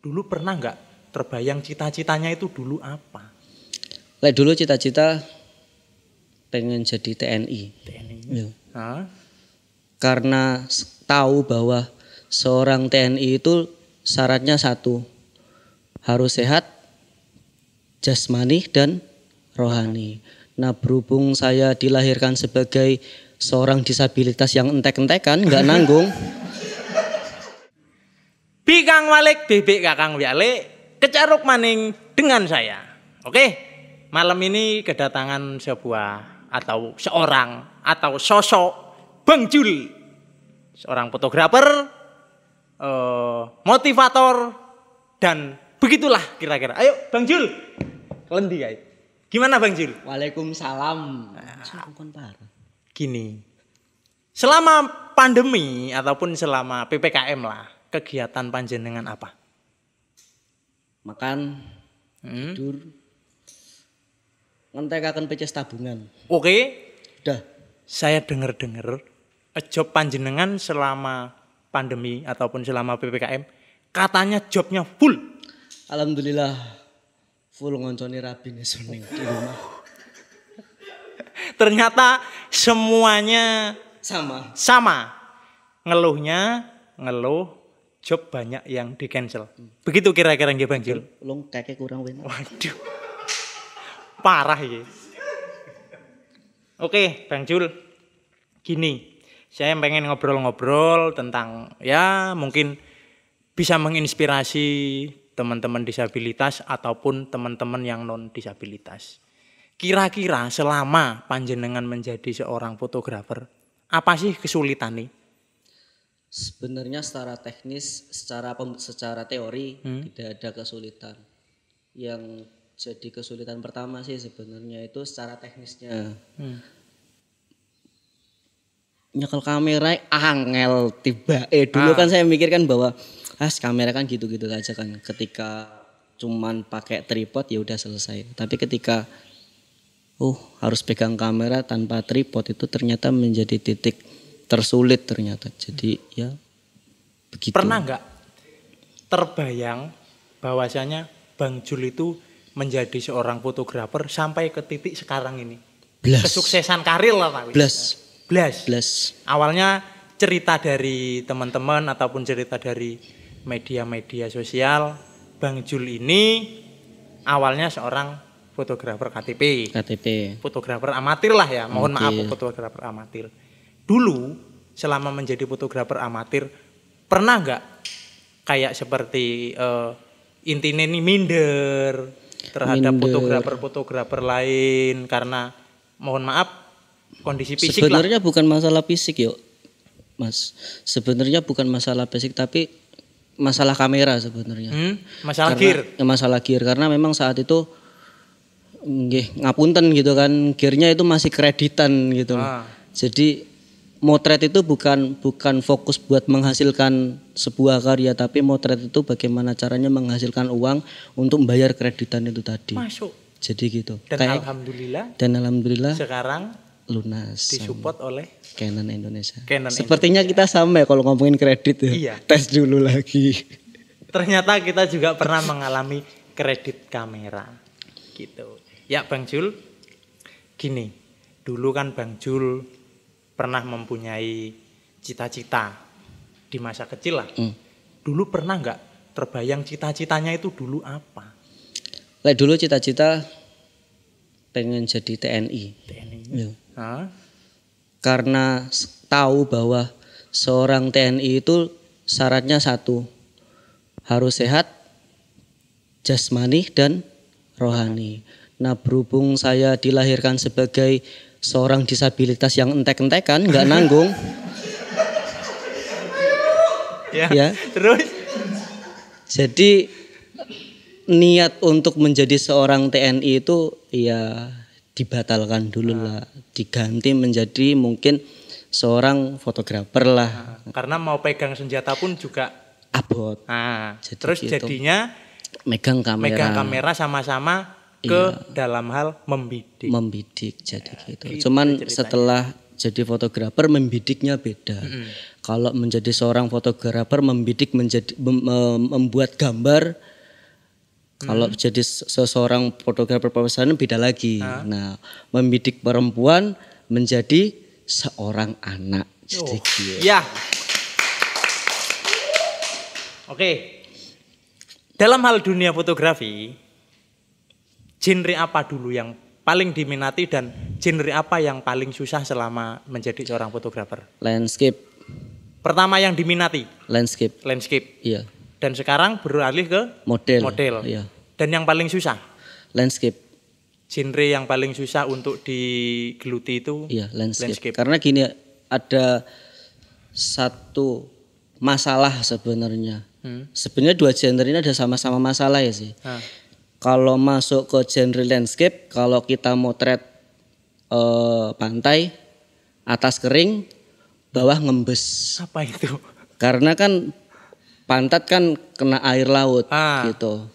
dulu pernah nggak terbayang cita-citanya itu dulu apa? Dulu cita-cita pengen jadi TNI. TNI. Ya. Hah? Karena tahu bahwa seorang TNI itu syaratnya satu, harus sehat, jasmani dan rohani. Nah, berhubung saya dilahirkan sebagai seorang disabilitas yang entek-entekan, nggak nanggung. Bikang Walik, bebek kakang Walik, kecaruk maning dengan saya. Oke, malam ini kedatangan sebuah atau seorang atau sosok Bang Jul, seorang fotografer, motivator, dan begitulah kira-kira. Ayo Bang Jul, kelendi guys. Gimana Bang Jul? Waalaikumsalam. Gini, selama pandemi ataupun selama PPKM lah, kegiatan panjenengan apa? Makan, tidur, ngentekaken peces tabungan. Oke, Udah. saya dengar-dengar job panjenengan selama pandemi ataupun selama PPKM katanya jobnya full. Alhamdulillah full ngonconi rabi ngesuning di rumah. Ternyata semuanya Sama. Ngeluh job banyak yang di cancel. Begitu kira-kira nggih Bang Jul. Long kakek kurang win. Waduh. Parah ya. Oke, Bang Jul. Gini, saya pengen ngobrol-ngobrol tentang ya mungkin bisa menginspirasi teman-teman disabilitas ataupun teman-teman yang non disabilitas. Kira-kira selama panjenengan menjadi seorang fotografer, apa sih kesulitan nih? Sebenarnya secara teknis, secara teori tidak ada kesulitan. Yang jadi kesulitan pertama sih sebenarnya itu secara teknisnya. Nyekel kamera angel tiba. Dulu kan saya mikirkan bahwa kamera kan gitu-gitu aja kan. Ketika cuman pakai tripod ya udah selesai. Tapi ketika harus pegang kamera tanpa tripod itu ternyata menjadi titik tersulit ternyata. Jadi ya begitu. Pernah nggak terbayang bahwasanya Bang Jul itu menjadi seorang fotografer sampai ke titik sekarang ini? Blas. Kesuksesan karir lah Pak. Blas. Awalnya cerita dari teman-teman ataupun cerita dari media-media sosial, Bang Jul ini awalnya seorang fotografer KTP. Fotografer amatir lah ya, mohon maaf fotografer amatir. Dulu selama menjadi fotografer amatir pernah nggak kayak seperti intinya ini minder terhadap fotografer lain karena mohon maaf kondisi fisik sebenarnya lah. Bukan masalah fisik yuk Mas, sebenarnya bukan masalah fisik tapi masalah kamera sebenarnya. Masalah gear karena memang saat itu ngapunten gitu kan, gearnya itu masih kreditan gitu. Jadi motret itu bukan fokus buat menghasilkan sebuah karya, tapi motret itu bagaimana caranya menghasilkan uang untuk membayar kreditan itu tadi. Masuk. Jadi gitu. Dan alhamdulillah sekarang lunas. Disupport oleh Canon Indonesia. Sepertinya kita sama ya kalau ngomongin kredit ya. Iya. Tes dulu lagi. Ternyata kita juga pernah mengalami kredit kamera. Gitu. Ya Bang Jul, gini, dulu kan Bang Jul pernah mempunyai cita-cita di masa kecil lah. Dulu pernah nggak terbayang cita-citanya itu dulu apa? Dulu cita-cita pengen jadi TNI. Ya. Karena tahu bahwa seorang TNI itu syaratnya satu, harus sehat, jasmani dan rohani. Nah, berhubung saya dilahirkan sebagai seorang disabilitas yang entek-entekan, nggak nanggung. ya. Terus? Jadi niat untuk menjadi seorang TNI itu ya dibatalkan dulu lah, diganti menjadi mungkin seorang fotografer lah. Karena mau pegang senjata pun juga abot. Terus gitu. Jadinya megang kamera sama-sama ke dalam hal membidik jadi gitu. Cuman setelah jadi fotografer membidiknya beda. Kalau menjadi seorang fotografer membidik membuat gambar. Kalau jadi seseorang fotografer profesional beda lagi. Nah, membidik perempuan menjadi seorang anak. Jadi gitu. Ya. Oke. Dalam hal dunia fotografi, genre apa dulu yang paling diminati dan genre apa yang paling susah selama menjadi seorang fotografer? Landscape. Pertama yang diminati? Landscape. Iya. Dan sekarang beralih ke model. Iya. Dan yang paling susah? Landscape. Genre yang paling susah untuk digeluti itu? Iya, landscape. Karena gini, ada satu masalah sebenarnya. Sebenarnya dua genre ini ada sama-sama masalah ya sih. Kalau masuk ke genre landscape, kalau kita motret pantai, atas kering, bawah ngembes. Apa itu? Karena kan pantat kan kena air laut gitu.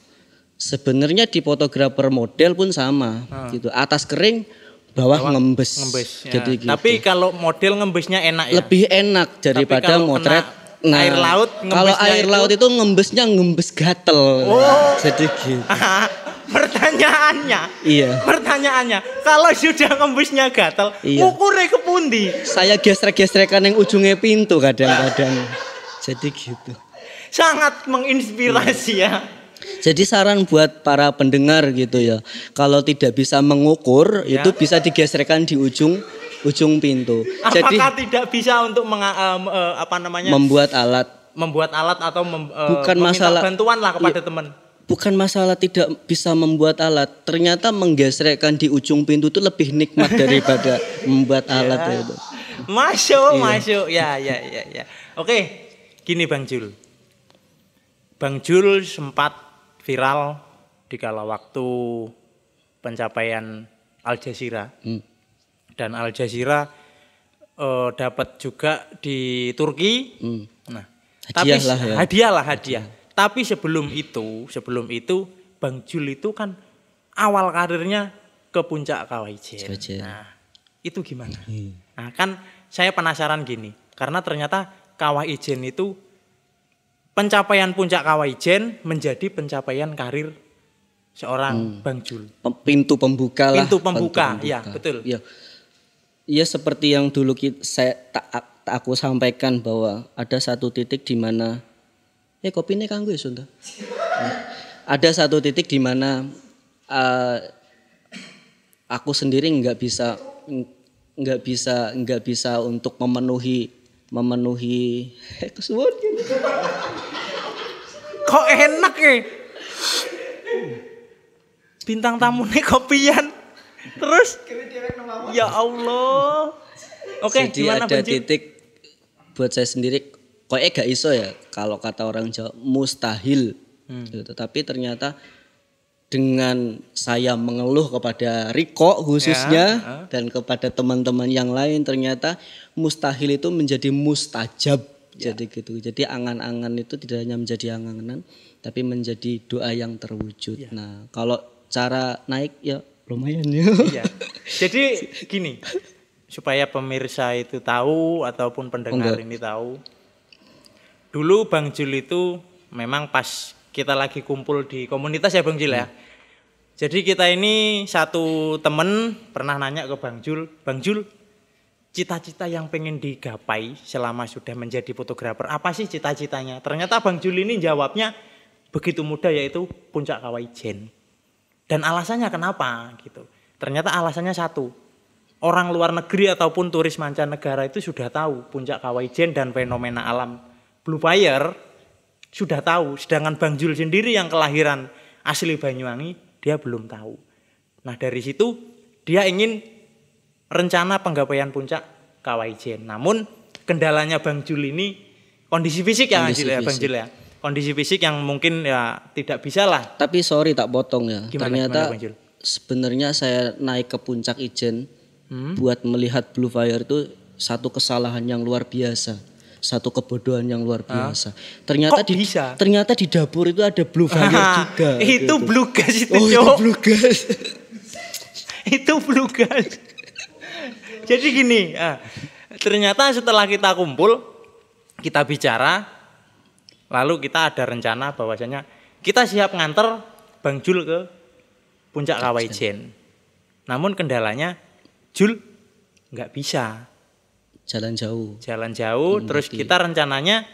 Sebenarnya di fotografer model pun sama gitu. Atas kering, bawah ngembes. Ya. Jadi gitu. Tapi kalau model ngembesnya enak ya? Lebih enak daripada motret. Nah, air laut, kalau air laut itu ngembes gatel. Jadi gitu. Pertanyaannya, kalau sudah ngembesnya gatel, ukurnya ke pundi? Saya gesrek-gesrekan yang ujungnya pintu kadang-kadang. Jadi gitu. Sangat menginspirasi ya. Jadi saran buat para pendengar gitu ya. Kalau tidak bisa mengukur, itu bisa digesrekan di ujung pintu. Apakah tidak bisa untuk membuat alat atau meminta bantuan lah kepada teman? Bukan masalah tidak bisa membuat alat. Ternyata menggesrekkan di ujung pintu itu lebih nikmat daripada membuat alat itu. Masuk. Ya. Oke, gini Bang Jul. Bang Jul sempat viral di kala waktu pencapaian Al Jazeera. Dan Al Jazeera dapat juga di Turki. Nah, hadiah. Tapi sebelum itu Bang Jul itu kan awal karirnya ke puncak Kawaijen. Nah, itu gimana? Nah, kan saya penasaran gini, karena ternyata Kawaijen itu pencapaian puncak Kawaijen menjadi pencapaian karir seorang Bang Jul. Pintu pembuka lah. Pintu pembuka. Ya, betul. Iya, seperti yang dulu aku sampaikan bahwa ada satu titik di mana kopinya kanggo ya Sunda. Ada satu titik di mana aku sendiri nggak bisa untuk memenuhi kesuwun. Kok enak ya? Bintang tamu nih kopian. Terus ya Allah. Oke, jadi gimana ada titik buat saya sendiri gak iso ya kalau kata orang Jawa mustahil gitu. Tapi ternyata dengan saya mengeluh kepada Riko khususnya dan kepada teman-teman yang lain, ternyata mustahil itu menjadi mustajab. Jadi gitu. Jadi angan-angan itu tidak hanya menjadi angan-angan tapi menjadi doa yang terwujud. Nah, kalau cara naik ya lumayan ya. Iya. Jadi gini, supaya pemirsa itu tahu ataupun pendengar ini tahu. Dulu Bang Jul itu memang pas kita lagi kumpul di komunitas ya Bang Jul ya. Jadi kita ini satu temen pernah nanya ke Bang Jul, cita-cita yang pengen digapai selama sudah menjadi fotografer, apa sih cita-citanya? Ternyata Bang Jul ini jawabnya begitu mudah, yaitu puncak Kawaijen. Dan alasannya kenapa gitu? Ternyata alasannya satu, orang luar negeri ataupun turis mancanegara itu sudah tahu puncak Kawaijen dan fenomena alam Blue Fire sudah tahu, sedangkan Bang Jul sendiri yang kelahiran asli Banyuwangi dia belum tahu. Nah dari situ dia ingin rencana penggapaian puncak Kawaijen. Namun kendalanya Bang Jul ini kondisi fisik ya Bang Jul ya. Kondisi fisik yang mungkin ya tidak bisa lah. Tapi sorry tak potong ya. Ternyata Bang Jul? Sebenarnya saya naik ke puncak Ijen buat melihat Blue Fire itu satu kesalahan yang luar biasa. Satu kebodohan yang luar biasa. Ternyata di dapur itu ada Blue Fire juga. Itu gitu. Blue gas itu. Itu Blue gas. Itu Blue gas. Jadi gini, ternyata setelah kita kumpul, kita bicara, lalu kita ada rencana bahwasanya kita siap nganter Bang Jul ke Puncak Kawaijen. Namun kendalanya Jul nggak bisa. Jalan jauh. Terus kita rencananya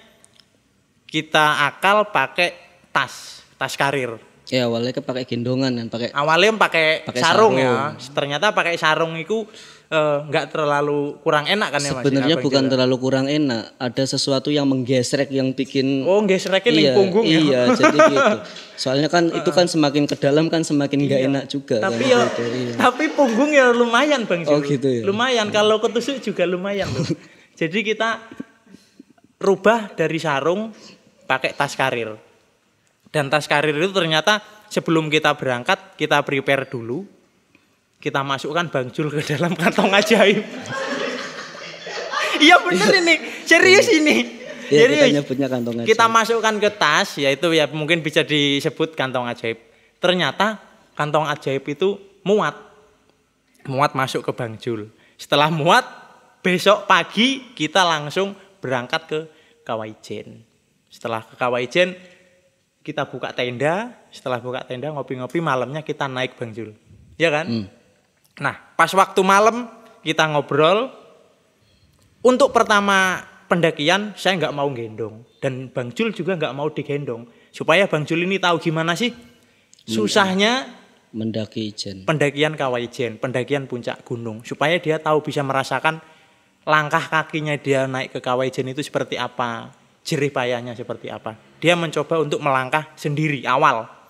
kita akal pakai tas karir. Ya awalnya pakai gendongan dan pakai. Awalnya pakai sarung ya. Ternyata pakai sarung itu nggak terlalu kurang enak kan ya Mas? Sebenarnya bukan terlalu kurang enak. Ada sesuatu yang menggesrek yang bikin. Oh gesreknya ning punggung ya. Iya jadi gitu. Soalnya kan itu kan semakin ke dalam kan semakin nggak enak juga. Tapi kan, ya, gitu, iya. tapi punggung ya lumayan Bang Jul. Oh gitu ya. Lumayan kalau ketusuk juga lumayan loh. Jadi kita rubah dari sarung pakai tas karir. Dan tas karir itu ternyata sebelum kita berangkat kita prepare dulu. Kita masukkan Bang Jul ke dalam kantong ajaib. Iya bener ini, serius ini. Ya, kita nyebutnya kantong ajaib. Kita masukkan ke tas, yaitu ya mungkin bisa disebut kantong ajaib. Ternyata kantong ajaib itu muat masuk ke Bang Jul. Setelah muat, besok pagi kita langsung berangkat ke Kawaijen. Setelah ke Kawaijen, kita buka tenda. Setelah buka tenda, ngopi-ngopi, malamnya kita naik Bang Jul. Ya kan? Nah, pas waktu malam kita ngobrol. Untuk pertama pendakian saya nggak mau gendong dan Bang Jul juga nggak mau digendong supaya Bang Jul ini tahu gimana sih susahnya mendaki Ijen. Pendakian Kawaijen, pendakian puncak gunung supaya dia tahu bisa merasakan langkah kakinya dia naik ke Kawaijen itu seperti apa, jerih payahnya seperti apa. Dia mencoba untuk melangkah sendiri awal.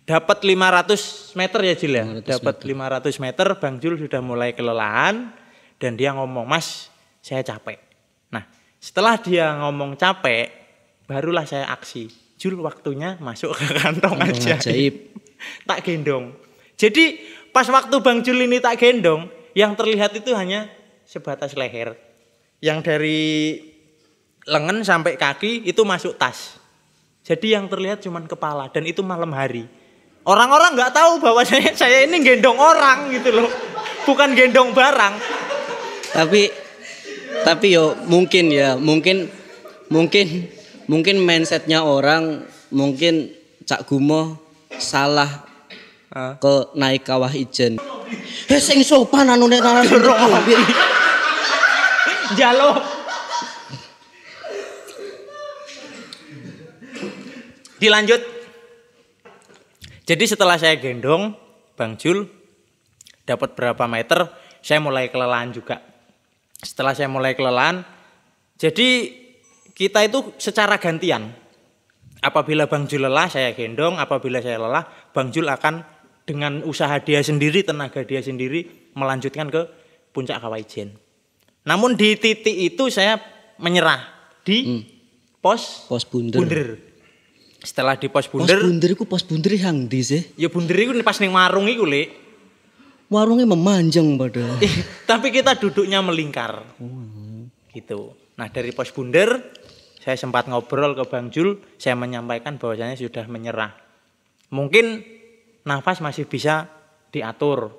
Dapat 500 meter ya Jul ya. Dapat 500 meter Bang Jul sudah mulai kelelahan dan dia ngomong, "Mas, saya capek." Nah, setelah dia ngomong capek, barulah saya aksi. Jul waktunya masuk ke kantong ajaib. Tak gendong. Jadi pas waktu Bang Jul ini tak gendong, yang terlihat itu hanya sebatas leher. Yang dari lengan sampai kaki itu masuk tas. Jadi yang terlihat cuma kepala dan itu malam hari. Orang-orang nggak tahu bahwa saya ini gendong orang gitu loh, bukan gendong barang. Tapi yo mungkin mindsetnya orang mungkin Cak Gumo salah ke naik Kawah Ijen. Sing sopan anu nek Jalo. Dilanjut. Jadi setelah saya gendong Bang Jul dapat berapa meter, saya mulai kelelahan juga. Setelah saya mulai kelelahan, jadi kita itu secara gantian. Apabila Bang Jul lelah, saya gendong. Apabila saya lelah, Bang Jul akan dengan usaha dia sendiri, tenaga dia sendiri melanjutkan ke Puncak Kawaijen. Namun di titik itu saya menyerah di pos bunder. Setelah di pos bunder. Pos bunder yang ndi sih? Ya bunder iku pas ning warung iku, Lek. Warungnya memanjang padahal. Tapi kita duduknya melingkar. Gitu. Nah, dari pos bunder saya sempat ngobrol ke Bang Jul, saya menyampaikan bahwasanya sudah menyerah. Mungkin nafas masih bisa diatur,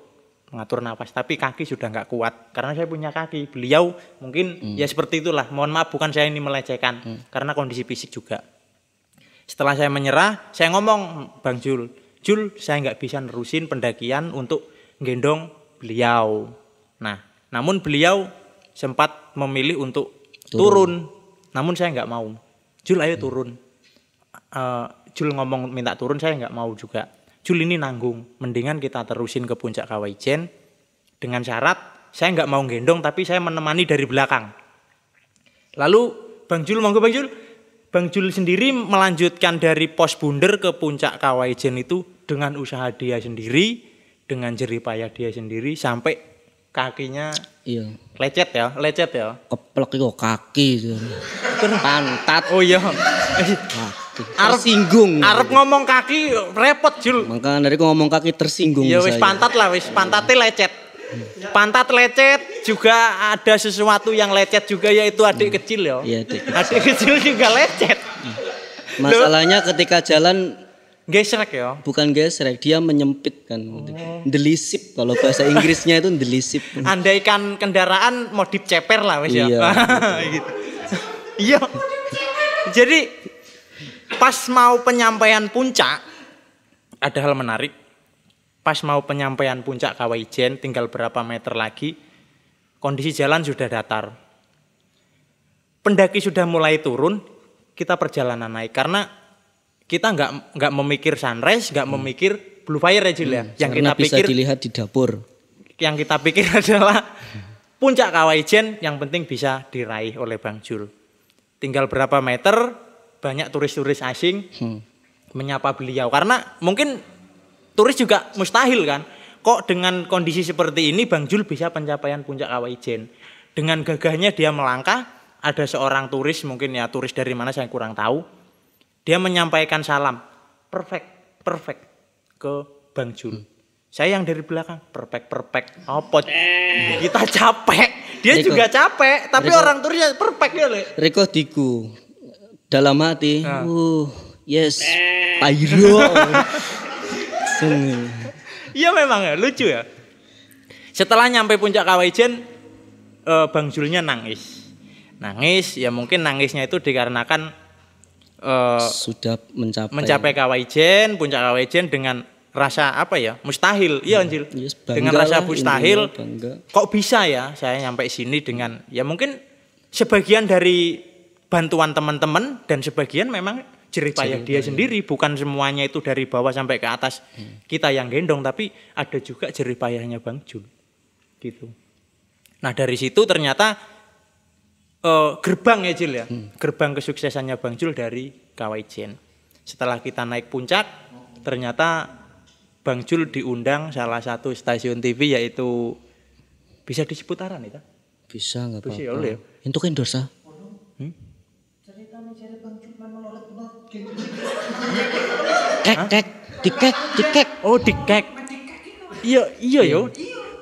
mengatur nafas, tapi kaki sudah nggak kuat karena saya punya kaki. Beliau mungkin ya seperti itulah. Mohon maaf bukan saya ini melecehkan karena kondisi fisik juga. Setelah saya menyerah, saya ngomong Bang Jul, saya nggak bisa nerusin pendakian untuk gendong beliau. Nah, namun beliau sempat memilih untuk turun. Namun saya nggak mau. Jul ayo turun. Jul ngomong minta turun, saya nggak mau juga. Jul ini nanggung, mendingan kita terusin ke Puncak Kawaijen dengan syarat saya nggak mau gendong tapi saya menemani dari belakang. Lalu Bang Jul, monggo Bang Jul. Bang Jul sendiri melanjutkan dari pos bunder ke Puncak Kawaijen itu dengan usaha dia sendiri, dengan jerih payah dia sendiri sampai kakinya lecet ya. Keplek itu kaki pantat. Oh iya. Tersinggung. Arep ngomong kaki repot Jul. Maka dari ngomong kaki tersinggung. Ya wis pantat lah, wis pantatnya lecet. Pantat lecet juga ada sesuatu yang lecet juga yaitu adik kecil ya. Iya, adik kecil juga lecet. Masalahnya ketika jalan Gesrek ya. Bukan gesrek, dia menyempit kan. Delisip kalau bahasa Inggrisnya itu delisip. Andaikan kendaraan modif ceper lah wis ya. Iya. Gitu. Iya. Jadi pas mau penyampaian puncak ada hal menarik. Pas mau penyampaian puncak Kawah Ijen tinggal berapa meter lagi kondisi jalan sudah datar. Pendaki sudah mulai turun, kita perjalanan naik karena kita nggak memikir sunrise, nggak memikir blue fire ya Jul ya. Yang kita bisa pikir dilihat di dapur. Yang kita pikir adalah puncak Kawah Ijen yang penting bisa diraih oleh Bang Jul. Tinggal berapa meter banyak turis-turis asing menyapa beliau karena mungkin turis juga mustahil kan. Kok dengan kondisi seperti ini Bang Jul bisa pencapaian puncak Kawah Ijen. Dengan gagahnya dia melangkah. Ada seorang turis, mungkin ya turis dari mana saya kurang tahu. Dia menyampaikan salam, perfect ke Bang Jul. Saya yang dari belakang, perfect. Apa? Kita capek, dia Riko, juga capek. Tapi Riko, orang turisnya perfect ya le. Riko diku dalam hati, yes, Pyro. Iya memang ya, lucu ya. Setelah nyampe puncak Kawah Ijen, Bang Julnya nangis ya mungkin nangisnya itu dikarenakan sudah mencapai Kawah Ijen, puncak Kawah Ijen dengan rasa apa ya mustahil, iya Anjil, yes, dengan rasa lah, mustahil, kok bisa ya saya nyampe sini dengan ya mungkin sebagian dari bantuan teman-teman dan sebagian memang jerih payah dia sendiri, bukan semuanya itu dari bawah sampai ke atas kita yang gendong, tapi ada juga jerih payahnya Bang Jul, gitu. Nah dari situ ternyata gerbang ya Jul ya, gerbang kesuksesannya Bang Jul dari Kawah Ijen. Setelah kita naik puncak, ternyata Bang Jul diundang salah satu stasiun TV yaitu bisa disebut aran itu? Bisa nggak apa-apa. Bisa ya. Itu kan dosa. Dikek. Oh dikek. Iya yo.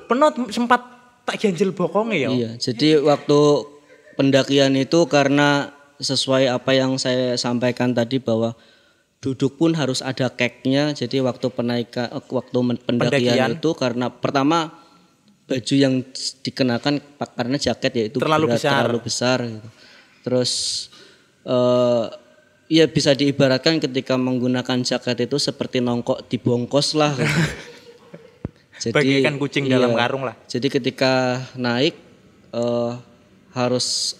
Penot sempat tak ganjel bokonge ya. Iya, jadi waktu pendakian itu karena sesuai apa yang saya sampaikan tadi bahwa duduk pun harus ada keknya. Jadi waktu pendakian itu karena pertama baju yang dikenakan karena jaket yaitu terlalu besar gitu. Terus ya bisa diibaratkan ketika menggunakan jaket itu seperti nongkok di bongkos lah. Jadi bagaikan kucing dalam karung lah. Jadi ketika naik harus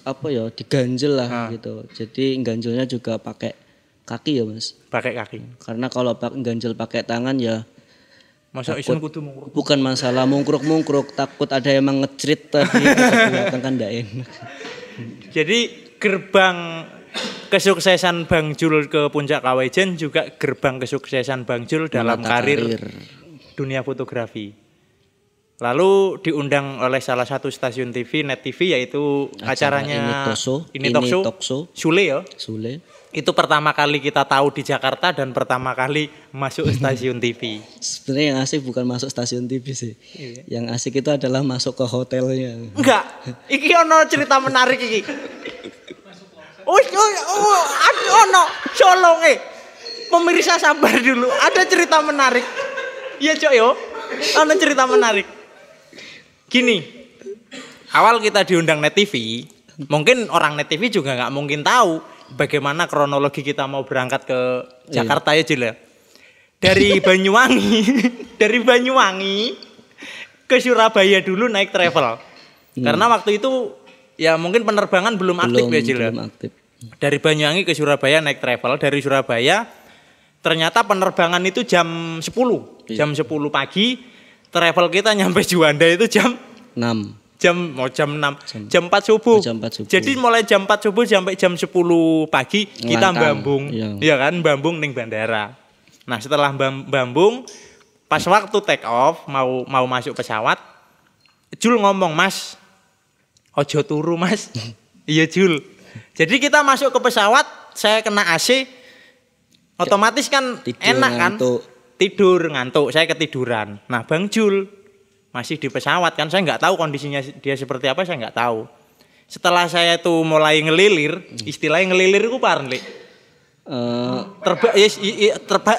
diganjel lah gitu. Jadi ganjelnya juga pakai kaki ya Mas. Pakai kaki. Karena kalau ganjel pakai tangan ya masa isun kudu mungkruk. Bukan masalah mungkruk, takut ada yang ngecrit tadi kan ndak enak. Jadi gerbang kesuksesan Bang Jul ke puncak Kawah Ijen juga gerbang kesuksesan Bang Jul dalam karir dunia fotografi. Lalu diundang oleh salah satu stasiun TV, Net TV, yaitu acaranya Ini Talkshow. Sule ya. Sule. Itu pertama kali kita tahu di Jakarta dan pertama kali masuk stasiun TV. Sebenarnya yang asik bukan masuk stasiun TV sih. Iya. Yang asik itu adalah masuk ke hotelnya. Enggak. Iki ono cerita menarik iki. Ono colong pemirsa sabar dulu. Ada cerita menarik. Iya Cok yo. Ono cerita menarik. Gini, awal kita diundang Net TV, mungkin orang Net TV juga nggak mungkin tahu bagaimana kronologi kita mau berangkat ke Jakarta ya Jul ya. Dari Banyuwangi ke Surabaya dulu naik travel. Karena waktu itu ya mungkin penerbangan belum aktif ya Jul ya. Dari Banyuwangi ke Surabaya naik travel, dari Surabaya ternyata penerbangan itu jam 10. Jam 10 pagi. Travel kita nyampe Juanda itu jam 6. Jam 4 subuh. Jadi mulai jam 4 subuh sampai jam 10 pagi kita Bambung. Iya kan, Bambung ning bandara. Nah, setelah Bambung pas waktu take off mau masuk pesawat, Jul ngomong, "Mas, ojo turu, Mas." Iya, Jul. Jadi kita masuk ke pesawat, saya kena AC, otomatis kan enak kan? Tidur ngantuk, saya ketiduran. Nah Bang Jul masih di pesawat kan, saya nggak tahu kondisinya dia seperti apa, saya nggak tahu. Setelah saya tuh mulai ngelilir, istilahnya ngelilir itu parah nih.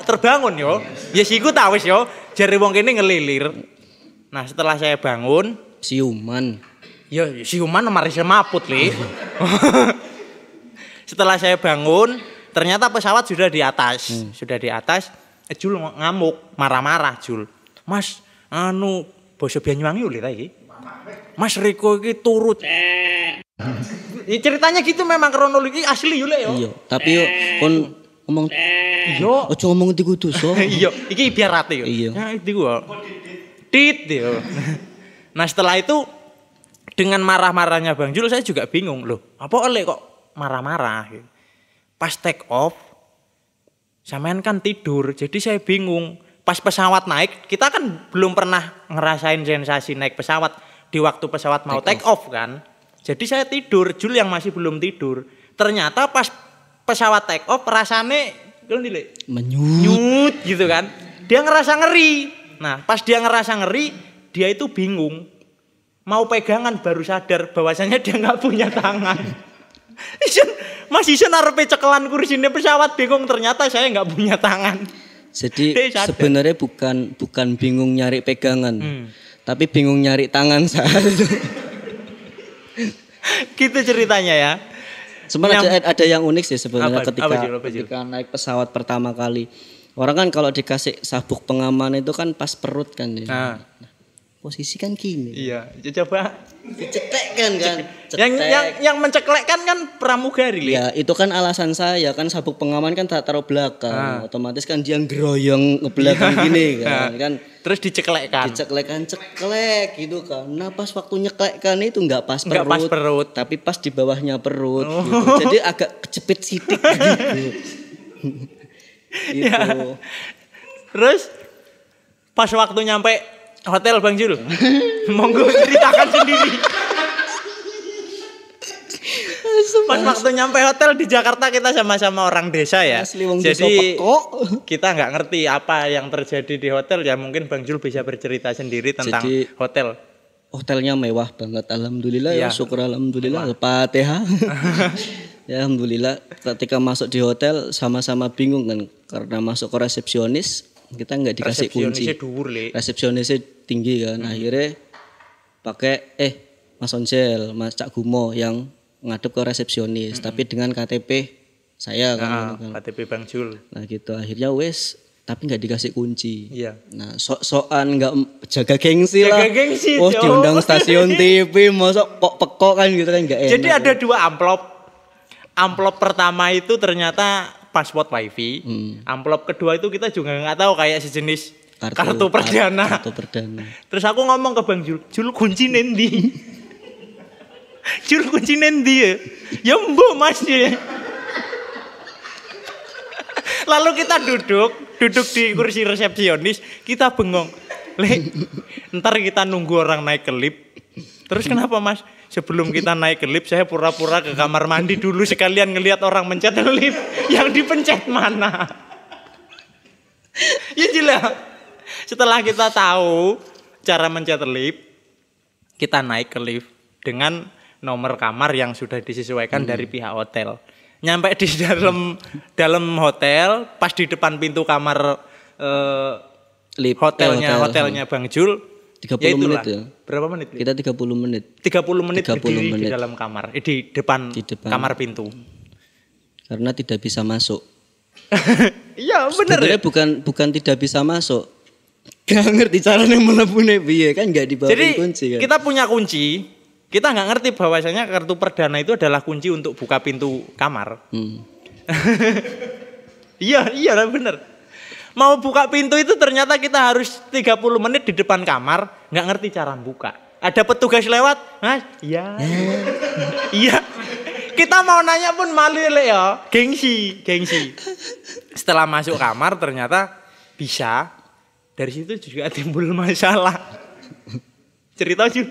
terbangun yo. Yes iku ta wis yo. Jare wong kene ngelilir. Nah, setelah saya bangun, siuman. Ya siuman mari semaput, Le. Setelah saya bangun, ternyata pesawat sudah di atas. Sudah di atas, Jul ngamuk, marah-marah Jul. Mas, basa Banyuwangi lho ta iki. Mas Riko iki turut. Ya, ceritanya gitu memang kronologi asli yo, Le yo. Iya, tapi yo kon ngomong iya. Ojo ngomong dikudu so. Iya, iki biar rate yo. Iya. Nah, iku tit yo. Nah, setelah itu dengan marah-marahnya Bang Jul saya juga bingung loh. Apa oleh kok marah-marah? Pas take off sampean kan tidur. Jadi saya bingung. Pas pesawat naik, kita kan belum pernah ngerasain sensasi naik pesawat di waktu pesawat mau take off kan. Jadi saya tidur, Jul yang masih belum tidur. Ternyata pas pesawat take off rasane menyut gitu kan. Dia ngerasa ngeri. Nah, pas dia ngerasa ngeri, dia itu bingung. Mau pegangan baru sadar bahwasanya dia nggak punya tangan. Mas Isen arepe cekelan kursine pesawat bingung ternyata saya nggak punya tangan. Jadi sebenarnya bukan bingung nyari pegangan, tapi bingung nyari tangan saat itu. Gitu ceritanya ya. Sebenarnya ada yang unik sih sebenarnya ketika naik pesawat pertama kali. Orang kan kalau dikasih sabuk pengaman itu kan pas perut kan ya. Nah, posisi kan gini. Iya, coba diceklekkan kan. Yang menceklekkan kan pramugari. Ya, itu kan alasan saya kan sabuk pengaman kan tak taruh belakang. Otomatis kan dia geroyong ke belakang gini kan. Terus diceklekkan. Ceklek gitu kan. Nah, pas waktu nyeklekkan itu enggak pas perut, tapi pas di bawahnya perut gitu. Jadi agak kecepit sidik gitu. Gitu. Ya. Terus pas waktu nyampe hotel Bang Jul, monggo ceritakan sendiri. Pas waktu nyampe hotel di Jakarta kita sama-sama orang desa ya. Jadi kita nggak ngerti apa yang terjadi di hotel ya. Mungkin Bang Jul bisa bercerita sendiri tentang hotel. Hotelnya mewah banget, alhamdulillah ya, syukur alhamdulillah. Al-Fatihah. Ya alhamdulillah. Ketika masuk di hotel sama-sama bingung kan karena masuk ke resepsionis kita nggak dikasih kunci. Resepsionisnya tinggi kan. Akhirnya pakai Mas Onsel, Mas Cak Gumo yang ngadep ke resepsionis, tapi dengan KTP saya kan. KTP Bang Jul. Nah gitu akhirnya tapi nggak dikasih kunci. Iya. Nah sok-sokan nggak jaga gengsi lah. Gengsi, diundang stasiun TV, mosok kok pekok kan gitu kan nggak enak. Jadi ada 2 amplop. Amplop pertama itu ternyata pasport wifi. Amplop kedua itu kita juga nggak tahu kayak sejenis kartu perdana. Terus aku ngomong ke Bang Jul, Jul kunci nendi. Jul kunci nendi ya mbok Mas ya. Lalu kita duduk di kursi resepsionis, kita bengong. Ntar kita nunggu orang naik ke lift. Terus kenapa Mas? Sebelum kita naik ke lift, saya pura-pura ke kamar mandi dulu sekalian ngelihat orang mencet lift. Yang dipencet mana? Ya jelas. Setelah kita tahu cara mencet lift, kita naik ke lift dengan nomor kamar yang sudah disesuaikan dari pihak hotel. Nyampe di dalam hotel, pas di depan pintu kamar hotelnya Bang Jul. 30 menit ya. Berapa menit? Kita 30 menit. 30 menit berdiri di dalam kamar, di depan kamar pintu. Karena tidak bisa masuk. Iya, benar. Sebenarnya bukan tidak bisa masuk. Gak ngerti caranya melebune piye kan enggak dibawain kunci kan. Kita punya kunci. Kita nggak ngerti bahwasanya kartu perdana itu adalah kunci untuk buka pintu kamar. Iya benar. Mau buka pintu itu ternyata kita harus 30 menit di depan kamar, nggak ngerti cara buka. Ada petugas lewat, Mas? Iya. Iya. Kita mau nanya pun malu ya, gengsi. Setelah masuk kamar ternyata bisa. Dari situ juga timbul masalah. Cerita aja.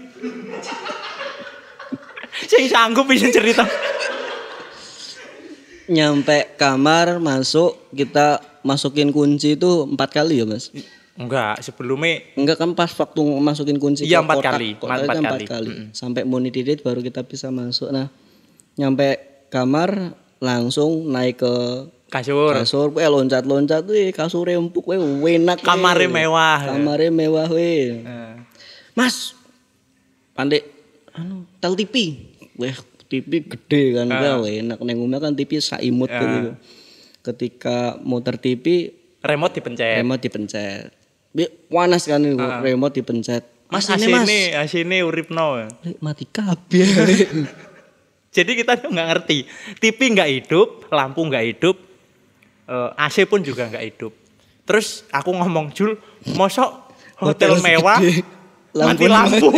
Saya sanggup bisa cerita. Nyampe kamar masuk kita masukin kunci itu 4 kali ya Mas? Enggak, sebelumnya. Enggak kan pas waktu masukin kunci. Iya 4 kali. 4 kali. Sampai monitorit baru kita bisa masuk. Nah nyampe kamar langsung naik ke Kasur. Kasur kowe loncat-loncat kuwi kasure empuk kowe enak. Kamare mewah. Kamare mewah kowe. Mas. Pandek tel TV. Weh, TV gede kan enak ning omah kan TV sak imut gitu. Ketika muter TV remote dipencet. Panas kan remote dipencet. Mas asine uripno. Mati kabeh. Jadi kita tuh nggak ngerti. TV nggak hidup, lampu nggak hidup, AC pun juga nggak hidup. Terus aku ngomong, Jul, mosok hotel mewah mati lampu.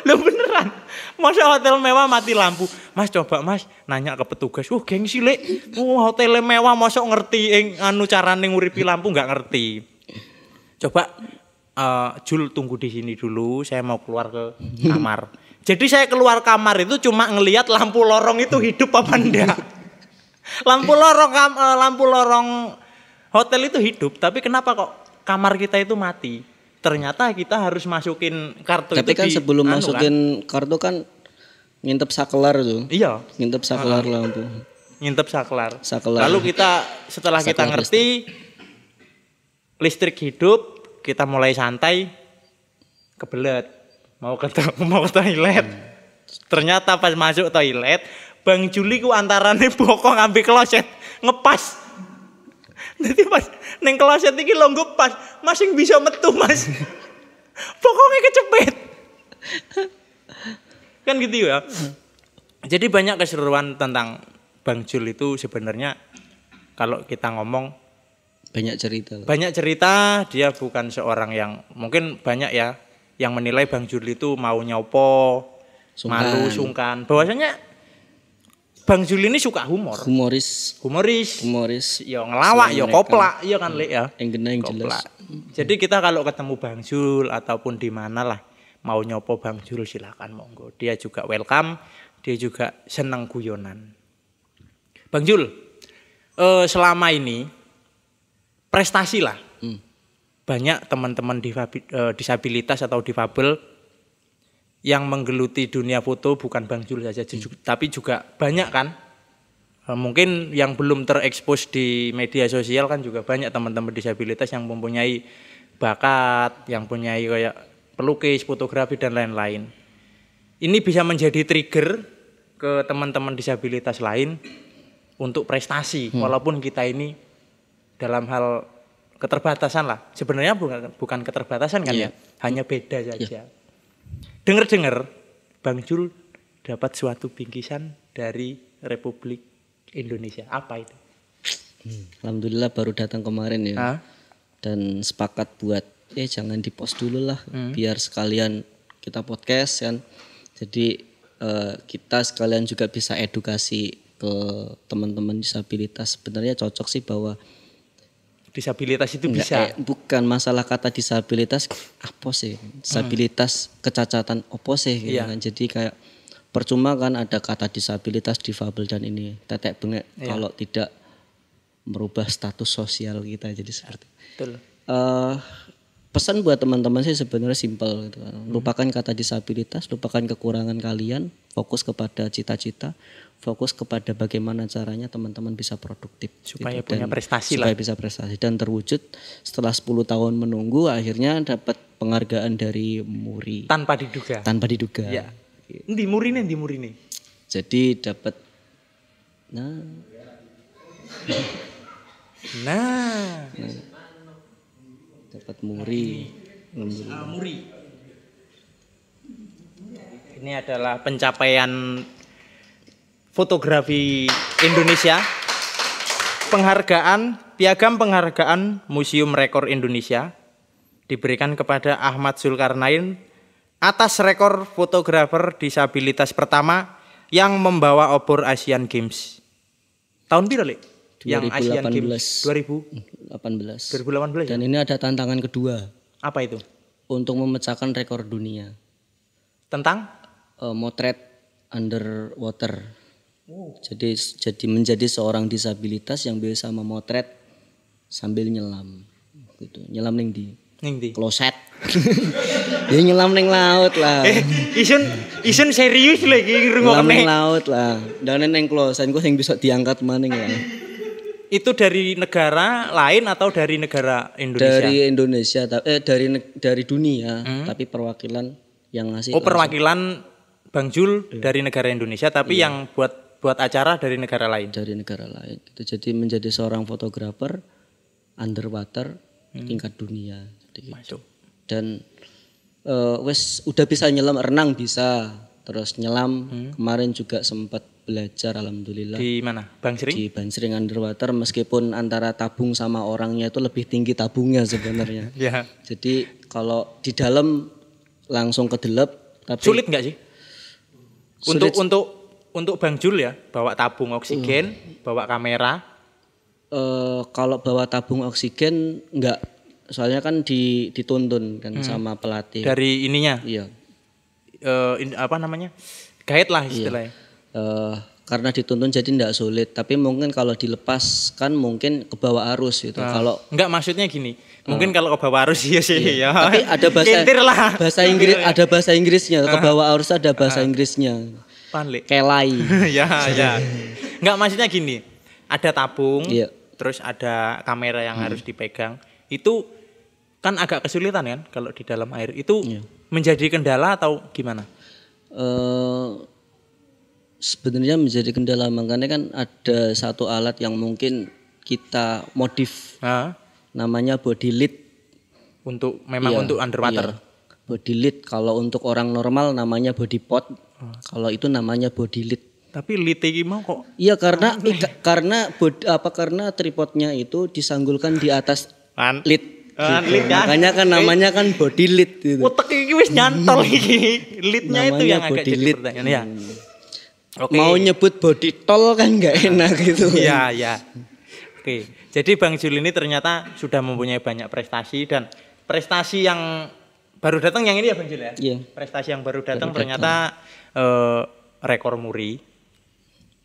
Loh beneran. Masa hotel mewah mati lampu. Mas coba Mas nanya ke petugas. Gengsi lek. Hotel mewah mosok ngerti carane nguripi lampu nggak ngerti. Coba Jul tunggu di sini dulu, saya mau keluar ke kamar. Jadi saya keluar kamar itu cuma ngelihat lampu lorong itu hidup apa enggak. Lampu lorong hotel itu hidup, tapi kenapa kok kamar kita itu mati? Ternyata kita harus masukin kartu. Tapi itu kan sebelum masukin kartu kan ngintip sakelar tuh. Iya. Ngintip sakelar lampu. Ngintip sakelar. Sakelar. Lalu setelah kita ngerti listrik hidup, kita mulai santai, kebelet mau ke toilet. Ternyata pas masuk toilet, Bang Juli ku antarane bokong ambil kloset ngepas. Jadi pas neng kloset iki lho ngepas, masing bisa metu Mas. Bokongnya kecepet. Kan gitu ya. Jadi banyak keseruan tentang Bang Jul itu sebenarnya kalau kita ngomong banyak cerita. Banyak cerita, dia bukan seorang yang mungkin banyak ya yang menilai Bang Jul itu mau nyopo, malu, sungkan. Bahwasanya Bang Jul ini suka humor. Humoris. Ya ngelawak, ya koplak, ya kan Lek ya. Yang genah yang jelas. Jadi kita kalau ketemu Bang Jul ataupun di mana lah mau nyopo Bang Jul silakan monggo. Dia juga welcome, dia juga senang guyonan. Bang Jul, selama ini prestasi lah. Banyak teman-teman disabilitas atau difabel yang menggeluti dunia foto bukan Bang Jul saja, tapi juga banyak kan. Mungkin yang belum terekspos di media sosial kan juga banyak teman-teman disabilitas yang mempunyai bakat, yang punya kayak pelukis, fotografi dan lain-lain. Ini bisa menjadi trigger ke teman-teman disabilitas lain untuk prestasi, walaupun kita ini dalam hal keterbatasan lah. Sebenarnya bukan keterbatasan kan ya, hanya beda saja. Dengar-dengar Bang Jul dapat suatu bingkisan dari Republik Indonesia. Apa itu? Alhamdulillah baru datang kemarin ya. Dan sepakat buat jangan di-post dulu lah, biar sekalian kita podcast kan. Jadi kita sekalian juga bisa edukasi ke teman-teman disabilitas. Sebenarnya cocok sih bahwa disabilitas itu bisa. Bukan masalah kata disabilitas apa sih? Disabilitas kecacatan apa sih gitu kan. Jadi kayak percuma kan ada kata disabilitas, difabel dan ini tetek bengek kalau tidak merubah status sosial kita jadi seperti. Betul. Pesan buat teman-teman sih sebenarnya simpel gitu kan. Lupakan kata disabilitas, lupakan kekurangan kalian, fokus kepada cita-cita, fokus kepada bagaimana caranya teman-teman bisa produktif supaya gitu. punya prestasi supaya bisa prestasi dan terwujud setelah 10 tahun menunggu akhirnya dapat penghargaan dari Muri tanpa diduga. Ya. Di Muri nih. Jadi dapat dapat Muri. Muri. Ini adalah pencapaian fotografi Indonesia. Piagam penghargaan Museum Rekor Indonesia diberikan kepada Ahmad Zulkarnain atas rekor fotografer disabilitas pertama yang membawa obor Asian Games. Tahun piro, Lek? Yang Asian Games 2018. Dan ini ada tantangan kedua. Apa itu? Untuk memecahkan rekor dunia. Tentang motret underwater. Jadi menjadi seorang disabilitas yang bisa memotret sambil nyelam gitu. Nyelam ning ndi? Ning ndi? Kloset. Ya nyelam ning laut lah. Isun serius lagi Nyelam ning ngrungokne. laut lah. Dan ning kloset ku sing bisa diangkat maning lah. Itu dari negara lain atau dari negara Indonesia? Dari Indonesia dari dunia, tapi perwakilan yang ngasih. Oh, perwakilan Bang Jul dari negara Indonesia tapi yang buat acara dari negara lain. Dari negara lain gitu. Jadi menjadi seorang fotografer underwater tingkat dunia gitu. Masuk. Dan wes udah bisa nyelam, renang bisa, terus nyelam kemarin juga sempat belajar alhamdulillah Di mana? Bang Sering? di Bansring underwater, meskipun antara tabung sama orangnya itu lebih tinggi tabungnya sebenarnya. Ya. Jadi kalau di dalam langsung kedelep, tapi Sulit nggak sih? Sulit. Untuk Bang Jul ya, bawa tabung oksigen, bawa kamera. kalau bawa tabung oksigen enggak, soalnya kan dituntun kan sama pelatih. Dari ininya, Iya. apa namanya? Guide lah istilahnya. Karena dituntun jadi enggak sulit, tapi mungkin kalau dilepas kan mungkin ke bawah arus gitu. Kalau Enggak, maksudnya gini. Mungkin kalau ke bawah arus iya sih ya. tapi ada Kintir lah. bahasa Inggris, ada bahasa Inggrisnya, ke bawah arus ada bahasa Inggrisnya. Panlik. Kelai. ya. Enggak, maksudnya gini. Ada tabung, Iya. terus ada kamera yang harus dipegang. Itu kan agak kesulitan kan kalau di dalam air. Itu menjadi kendala atau gimana? Sebenarnya menjadi kendala, makanya kan ada satu alat yang mungkin kita modif, Hah? namanya body lead. Untuk memang Iya, untuk underwater. iya. Body lead, kalau untuk orang normal namanya body pod, kalau itu namanya body lead. Tapi lite iki mau kok Iya, karena karena tripodnya itu disanggulkan di atas lead. lead kan? Makanya kan namanya kan body lead gitu. Utek iki wis nyantol iki. Leadnya itu Namanya yang agak body jadi lead. pertanyaan ya. Oke. Mau nyebut body tol kan nggak enak gitu. Iya, ya. Oke. Jadi Bang Jul ini ternyata sudah mempunyai banyak prestasi, dan prestasi yang baru datang yang ini ya Bang Jul ya. Iya. Prestasi yang baru datang ternyata rekor muri.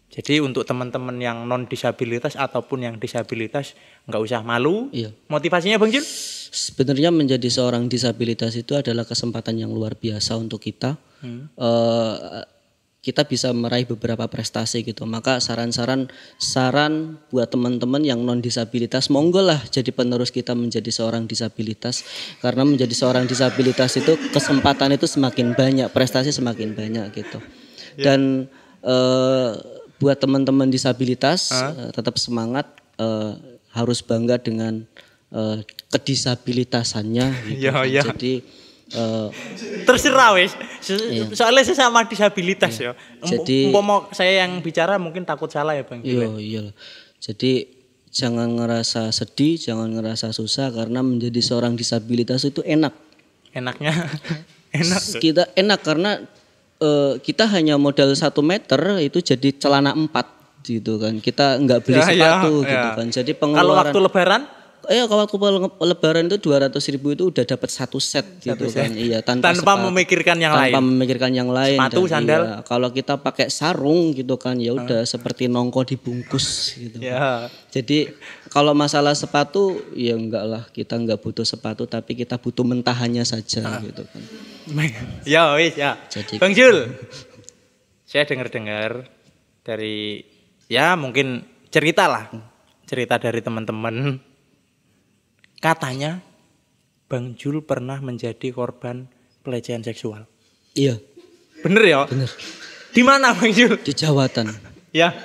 Jadi untuk teman-teman yang non disabilitas ataupun yang disabilitas nggak usah malu. Iya. Motivasinya Bang Jul? Sebenarnya menjadi seorang disabilitas itu adalah kesempatan yang luar biasa untuk kita. Kita bisa meraih beberapa prestasi gitu. Maka saran buat teman-teman yang non disabilitas, monggo lah jadi penerus kita menjadi seorang disabilitas. Karena menjadi seorang disabilitas itu kesempatan itu semakin banyak, prestasi semakin banyak gitu. Dan buat teman-teman disabilitas tetap semangat, harus bangga dengan kedisabilitasannya gitu. Iya. Jadi Terserah wis. Soalnya sesama disabilitas ya. Jadi- Umpama saya yang bicara mungkin takut salah ya Bang Jul. iya. Jadi jangan ngerasa sedih, jangan ngerasa susah, karena menjadi seorang disabilitas itu enak. Enaknya enak. Kita enak karena kita hanya modal 1 meter itu jadi celana 4 gitu kan. Kita nggak beli sepatu gitu kan. Jadi Kalau pengeluaran waktu lebaran kalau waktu lebaran itu 200.000 itu udah dapat 1 set gitu kan. Iya, tanpa memikirkan yang lain. tanpa memikirkan yang lain. Sepatu, Dan sandal. iya, kalau kita pakai sarung gitu kan ya udah seperti nongko dibungkus gitu. Ya. Jadi kalau masalah sepatu ya enggak lah, kita enggak butuh sepatu, tapi kita butuh mentahannya saja gitu kan. Ya wis ya. Jadi- Bang Jul. Saya dengar-dengar dari ya mungkin cerita dari teman-teman. Katanya Bang Jul pernah menjadi korban pelecehan seksual. Iya, Bener ya? bener. Di mana Bang Jul? Di Jawatan. Ya.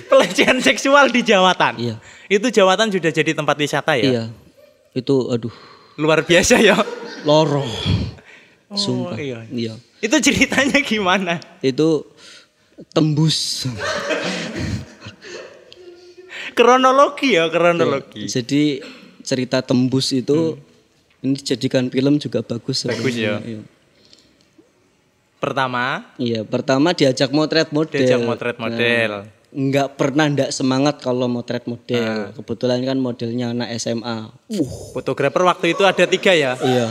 Pelecehan seksual di Jawatan. Iya. Itu Jawatan sudah jadi tempat wisata ya? Iya. Itu aduh, Luar biasa ya. loro. Sumpah. Iya. Iya. Itu ceritanya gimana? Itu tembus. Kronologi. Jadi cerita tembus itu ini dijadikan film juga bagus. Bagus ya. Iya. Pertama, Pertama diajak motret model. model. Enggak pernah enggak semangat kalau motret model. Kebetulan kan modelnya anak SMA. Fotografer waktu itu ada 3 ya? Iya.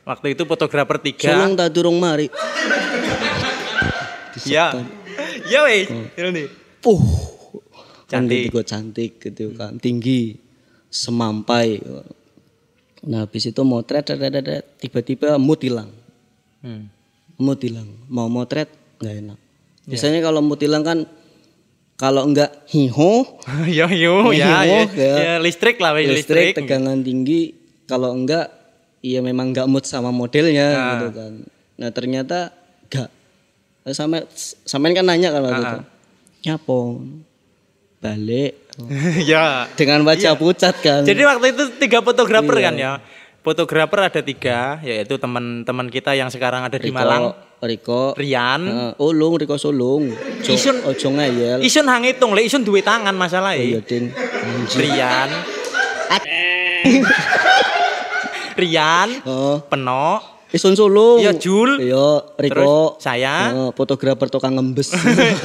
Waktu itu fotografer 3. Sulung tak durung mari. Ya. Ya weh. Ini. Cantik. Cantik. Kan gitu, cantik gitu kan. Tinggi. semampai. Nah habis itu motret tiba-tiba mood hilang. Mood hilang. Mau motret nggak enak. Biasanya kalau mood hilang kan kalau enggak hiho ya listrik lah, listrik tegangan tinggi. Kalau enggak iya memang enggak mood sama modelnya gitu kan. Nah ternyata enggak. Sampean kan nanya kalau gitu. Nyapo balik ya dengan wajah pucat kan. Jadi waktu itu 3 fotografer kan ya. Fotografer ada 3, yaitu teman-teman kita yang sekarang ada di Malang. Riko, Rian, Ulung, Riko Sulung. Isun, ojo ngeyel. Isun hang hitung, le Isun duwe tangan masalah iya, Ding. Rian. Rian, Peno, Isun Sulung. Iya, Jul. Iya, Riko. Terus saya. Fotografer tukang ngembes.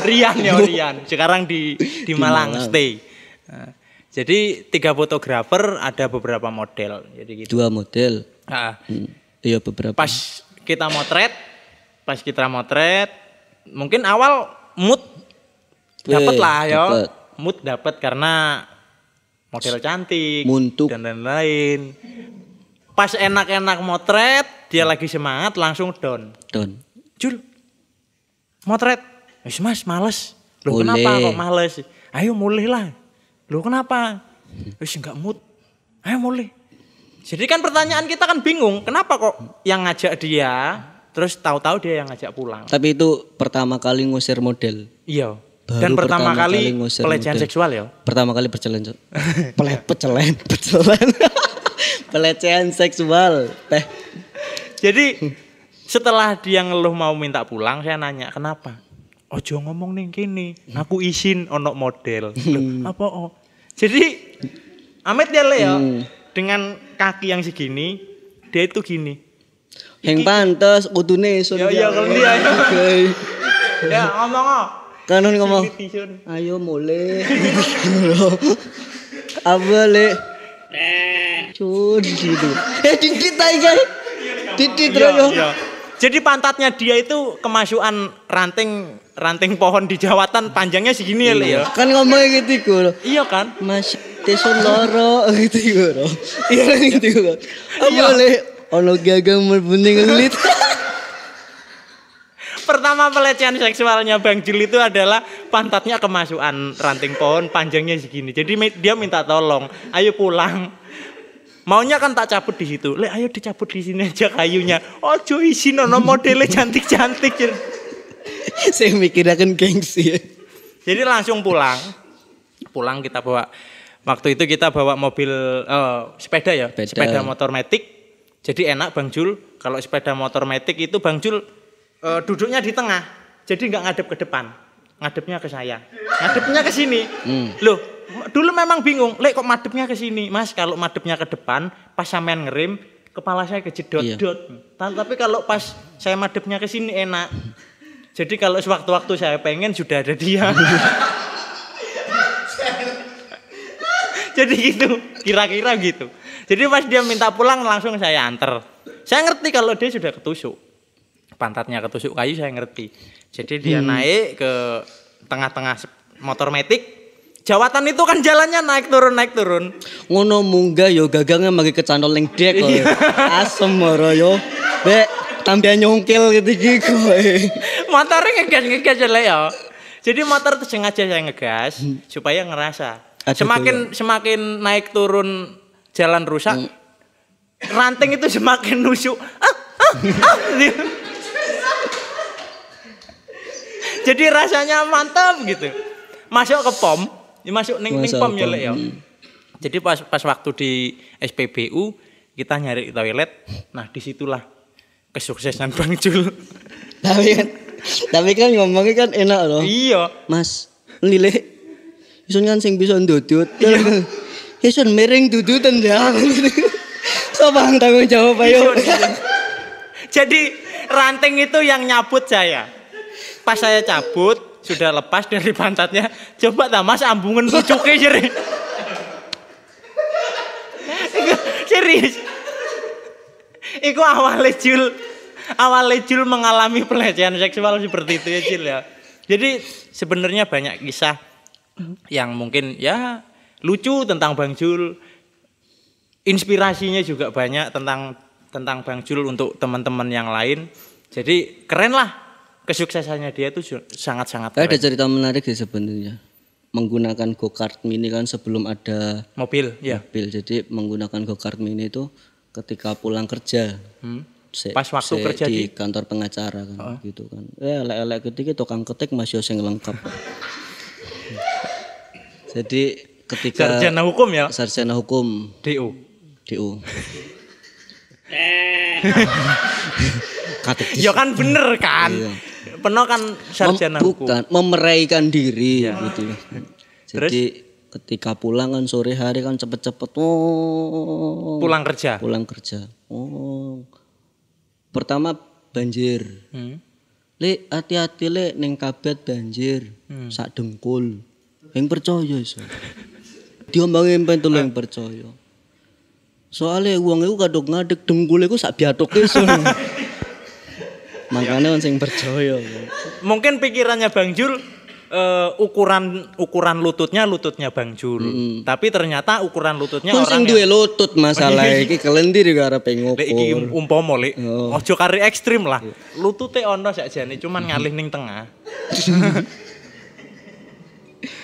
Rian. Sekarang di Malang stay. Nah, jadi 3 fotografer, ada beberapa model. Jadi gitu. 2 model. Iya beberapa. Pas kita motret, mungkin awal mood dapat lah ya. Mood dapat karena model cantik Muntuk. dan lain-lain. Pas enak-enak motret, dia lagi semangat langsung down. Jul, motret. Mas, males. Loh kenapa kok males? Ayo mulai lah. Loh kenapa? Wis enggak mood. Ayo mulai. Jadi kan pertanyaan kita kan bingung, kenapa kok yang ngajak dia, terus tahu-tahu dia yang ngajak pulang. Tapi itu pertama kali ngusir model. Iya. Dan pertama kali pelecehan seksual ya. Pertama kali pelecehan pelecehan seksual. Jadi setelah dia ngeluh mau minta pulang, saya nanya kenapa? Ojo ngomong nih gini, aku izin ono model. Loh, apa Jadi Amit dia ya dengan kaki yang segini, dia itu gini. Yang pantas kudune isun. Ya kalau dia. Ya ngomong Kanon ngomong. Ayo mulai. Abale. Gitu. Didit aja guys. Didit terus. Jadi pantatnya dia itu kemasukan ranting pohon di jawatan panjangnya segini ya. Kan ngomongnya gitu loh. Iya kan? Mas teson loro gitu loh. Iya gitu loh. Boleh ono gagang merbuning ngelit. Pertama pelecehan seksualnya Bang Jul itu adalah pantatnya kemasukan ranting pohon panjangnya segini. Jadi dia minta tolong, ayo pulang. Maunya kan tak cabut di situ. Ayo dicabut di sini aja kayunya. Ojo izin ono modelnya cantik-cantik. Saya mikir akan gengsi. Jadi langsung pulang. Pulang kita bawa. Waktu itu kita bawa mobil sepeda ya, sepeda motor matic. Jadi enak Bang Jul. Kalau sepeda motor matic itu Bang Jul duduknya di tengah. Jadi nggak ngadep ke depan. Ngadepnya ke saya. Ngadepnya ke sini. Loh, dulu memang bingung. Kok madepnya ke sini? Mas, kalau madepnya ke depan, pas sampean ngerem, kepala saya kejedot-dot. Tapi kalau pas saya madepnya ke sini enak. Jadi kalau sewaktu-waktu saya pengen sudah ada dia. Jadi gitu, kira-kira gitu. Jadi pas dia minta pulang langsung saya anter. Saya ngerti kalau dia sudah ketusuk. Pantatnya ketusuk kayu saya ngerti. Jadi dia naik ke tengah-tengah motor matic. Jawatan itu kan jalannya naik turun. Ngono munggah yo gagangnya magi kecantol ning dek kok. Asem ora yo. Bek tambah nyongkel gitu Motornya ngegas ya. Jadi motor itu sengaja saya ngegas supaya ngerasa. Semakin naik turun jalan rusak, ranting itu semakin nusuk. Jadi rasanya mantap gitu. Masuk ke pom, masuk ning pom ya ya. Jadi pas waktu di SPBU kita nyari toilet, nah disitulah kesuksesan Bang Jul. Tapi kan ngomongnya kan enak loh. Iya. Mas, lile. Isun kan sing bisa ndudut. Isun miring dudutan ya. Sopo tanggung jawab ayo. Jadi ranting itu yang nyabut saya. Pas saya cabut, sudah lepas dari pantatnya. Coba tak Mas ambungen pucuke jere. Serius. Iku awalnya Jul mengalami pelecehan seksual seperti itu ya Jul ya. Jadi sebenarnya banyak kisah yang mungkin ya lucu tentang Bang Jul. inspirasinya juga banyak tentang Bang Jul untuk teman-teman yang lain. Jadi keren lah kesuksesannya dia itu sangat-sangat keren. Ada cerita menarik sih sebenarnya. Menggunakan go-kart mini kan sebelum ada mobil, ya. Mobil. Jadi menggunakan go-kart mini itu ketika pulang kerja. Pas waktu kerja di kantor pengacara kan gitu kan. Elek-elek ketik tukang ketik masih sing lengkap. Jadi ketika sarjana hukum ya? Sarjana hukum. DU. Ya kan bener kan. Iya. Penuh kan sarjana hukum. Bukan, memeraikan diri gitu. Jadi ketika pulang kan sore hari kan cepet-cepet pulang kerja. Pertama banjir. Le hati-hati le ning kabet banjir. Sak dengkul. Yang percaya iso. Diomongin pentul yang percaya. Soalnya wong iku kadung ngadeg dengkul iku sak biatoke iso. Makanya sing percaya. Mungkin pikirannya Bang Jul ukuran lututnya Bang Jul. Tapi ternyata ukuran lututnya orang sing duwe lutut masalah iki kelendir karo pengukur. Lek iki umpama lek aja kari ekstrim lah. Lutute ono sakjane cuman ngalih ning tengah.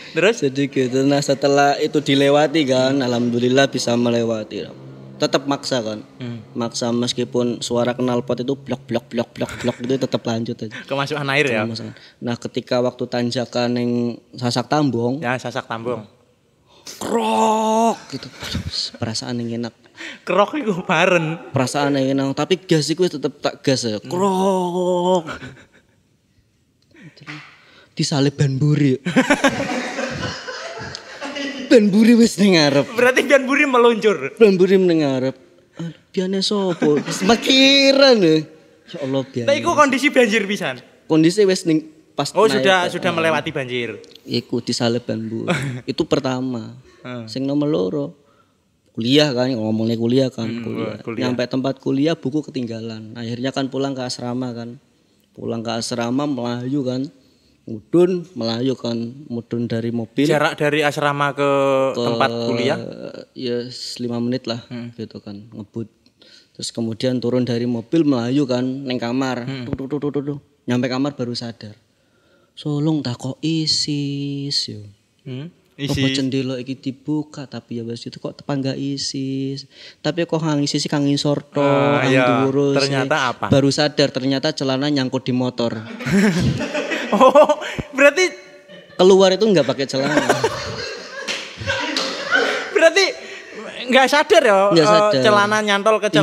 Terus jadi gitu. Nah setelah itu dilewati kan, alhamdulillah bisa melewati. Tetap maksa kan, maksa meskipun suara knalpot itu blok itu tetap lanjut aja. Kemasukan air ya. Nah ketika waktu tanjakan yang Sasak Tambong. Ya Sasak Tambong. Krok gitu, perasaan yang enak. Krok itu bareng. Perasaan yang enak, tapi gas itu tetap tak gas ya. Krok. Disalib ban buri. Ban buri wis ning ngarep. Berarti ban buri meluncur. Ban buri ning ngarep. Biane sopo? Semakiran ya. Ya Allah biane. Tapi iku kondisi banjir pisan. Kondisi wis ning pas sudah melewati banjir. Iku disalib ban buri. Itu pertama. Sing nomor loro. Kuliah kan, ngomongnya kuliah kan, kuliah. Nyampe tempat kuliah buku ketinggalan. Akhirnya kan pulang ke asrama kan. Pulang ke asrama melayu kan. Mudun dari mobil. Jarak dari asrama ke tempat kuliah? Ya 5 menit lah gitu kan, ngebut. Terus kemudian turun dari mobil melayu kan, neng kamar. Nyampe kamar baru sadar. Solong takok ISIS yo. Apa jendela iki dibuka tapi ya wis itu kok tepangga ISIS. Tapi kok hang ISIS kang ngisor to, ternyata apa? Baru sadar ternyata celana nyangkut di motor. Oh, berarti keluar itu enggak pakai celana. Berarti enggak sadar ya, celana nyantol ke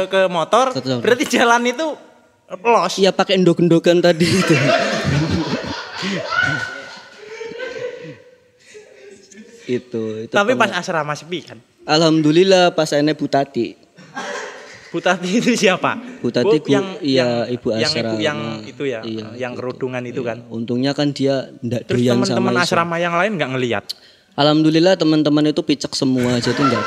ke motor. Berarti jalan itu los. Iya, pakai endok-endokan tadi itu. itu. Tapi pas asrama sepi kan? Alhamdulillah pas ene Butati. Butati itu siapa? Butati ibu asrama. Yang itu ya, iya, yang kerudungan itu kan. Untungnya kan dia ndak doyan doyan sama teman-teman asrama yang lain enggak ngelihat. Alhamdulillah teman-teman itu picek semua jadi enggak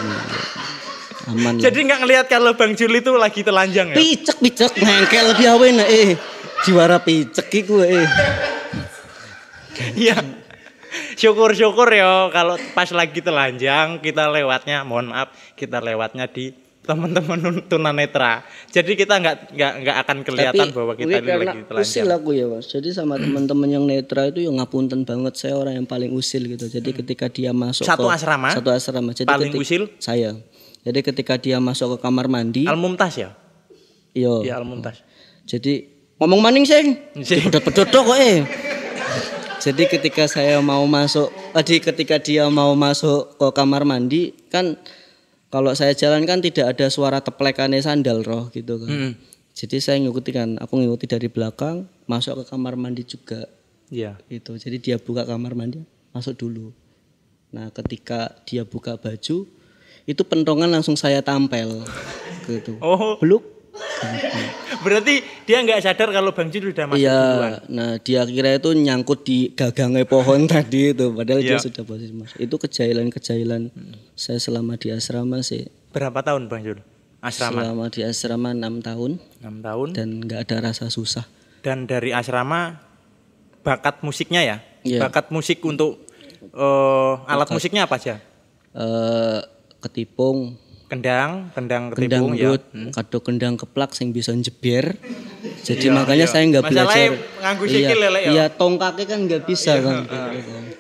aman. Jadi enggak ngelihat kalau Bang Jul itu lagi telanjang ya? Picek ngengkel piye nek jiwara picek iku Iya. Syukur-syukur ya kalau pas lagi telanjang kita lewatnya di teman-teman tunanetra. Jadi kita nggak akan kelihatan bahwa kita ini lagi telanjang. Usil aku ya Mas. Jadi sama teman-teman yang netra itu yang ngapunten banget, saya orang yang paling usil gitu. Jadi ketika dia masuk satu asrama. Jadi paling usil saya. Jadi ketika dia masuk ke kamar mandi. Al-Mumtaz ya? Iya. Iya Al-Mumtaz. Jadi ngomong maning sing. Pedot-pedot kok Jadi ketika dia mau masuk ke kamar mandi kan kalau saya jalan kan tidak ada suara teplekannya sandal roh gitu kan. Jadi saya aku ngikuti dari belakang masuk ke kamar mandi juga. Iya. Gitu. Jadi dia buka kamar mandi, masuk dulu. Nah, ketika dia buka baju, itu pentongan langsung saya tampel gitu. Oh. Beluk. Berarti dia nggak sadar kalau Bang Jul sudah masuk duluan. Nah dia kira itu nyangkut di gagangnya pohon tadi itu, padahal dia sudah posisi masuk. Itu kejailan saya selama di asrama sih. Berapa tahun Bang Jul? Asrama? Selama di asrama 6 tahun. 6 tahun. Dan nggak ada rasa susah. Dan dari asrama bakat musiknya ya? Yeah. Bakat musik untuk alat musiknya apa aja? Ketipung. Kendang kendang ketipung ya. ndut, kado kendang keplak sing bisa njeber. Jadi Iya, makanya iya. saya nggak Masalahnya belajar. nganggo sikil ya, Lek, ya? Iya, tongkaknya kan nggak bisa kan.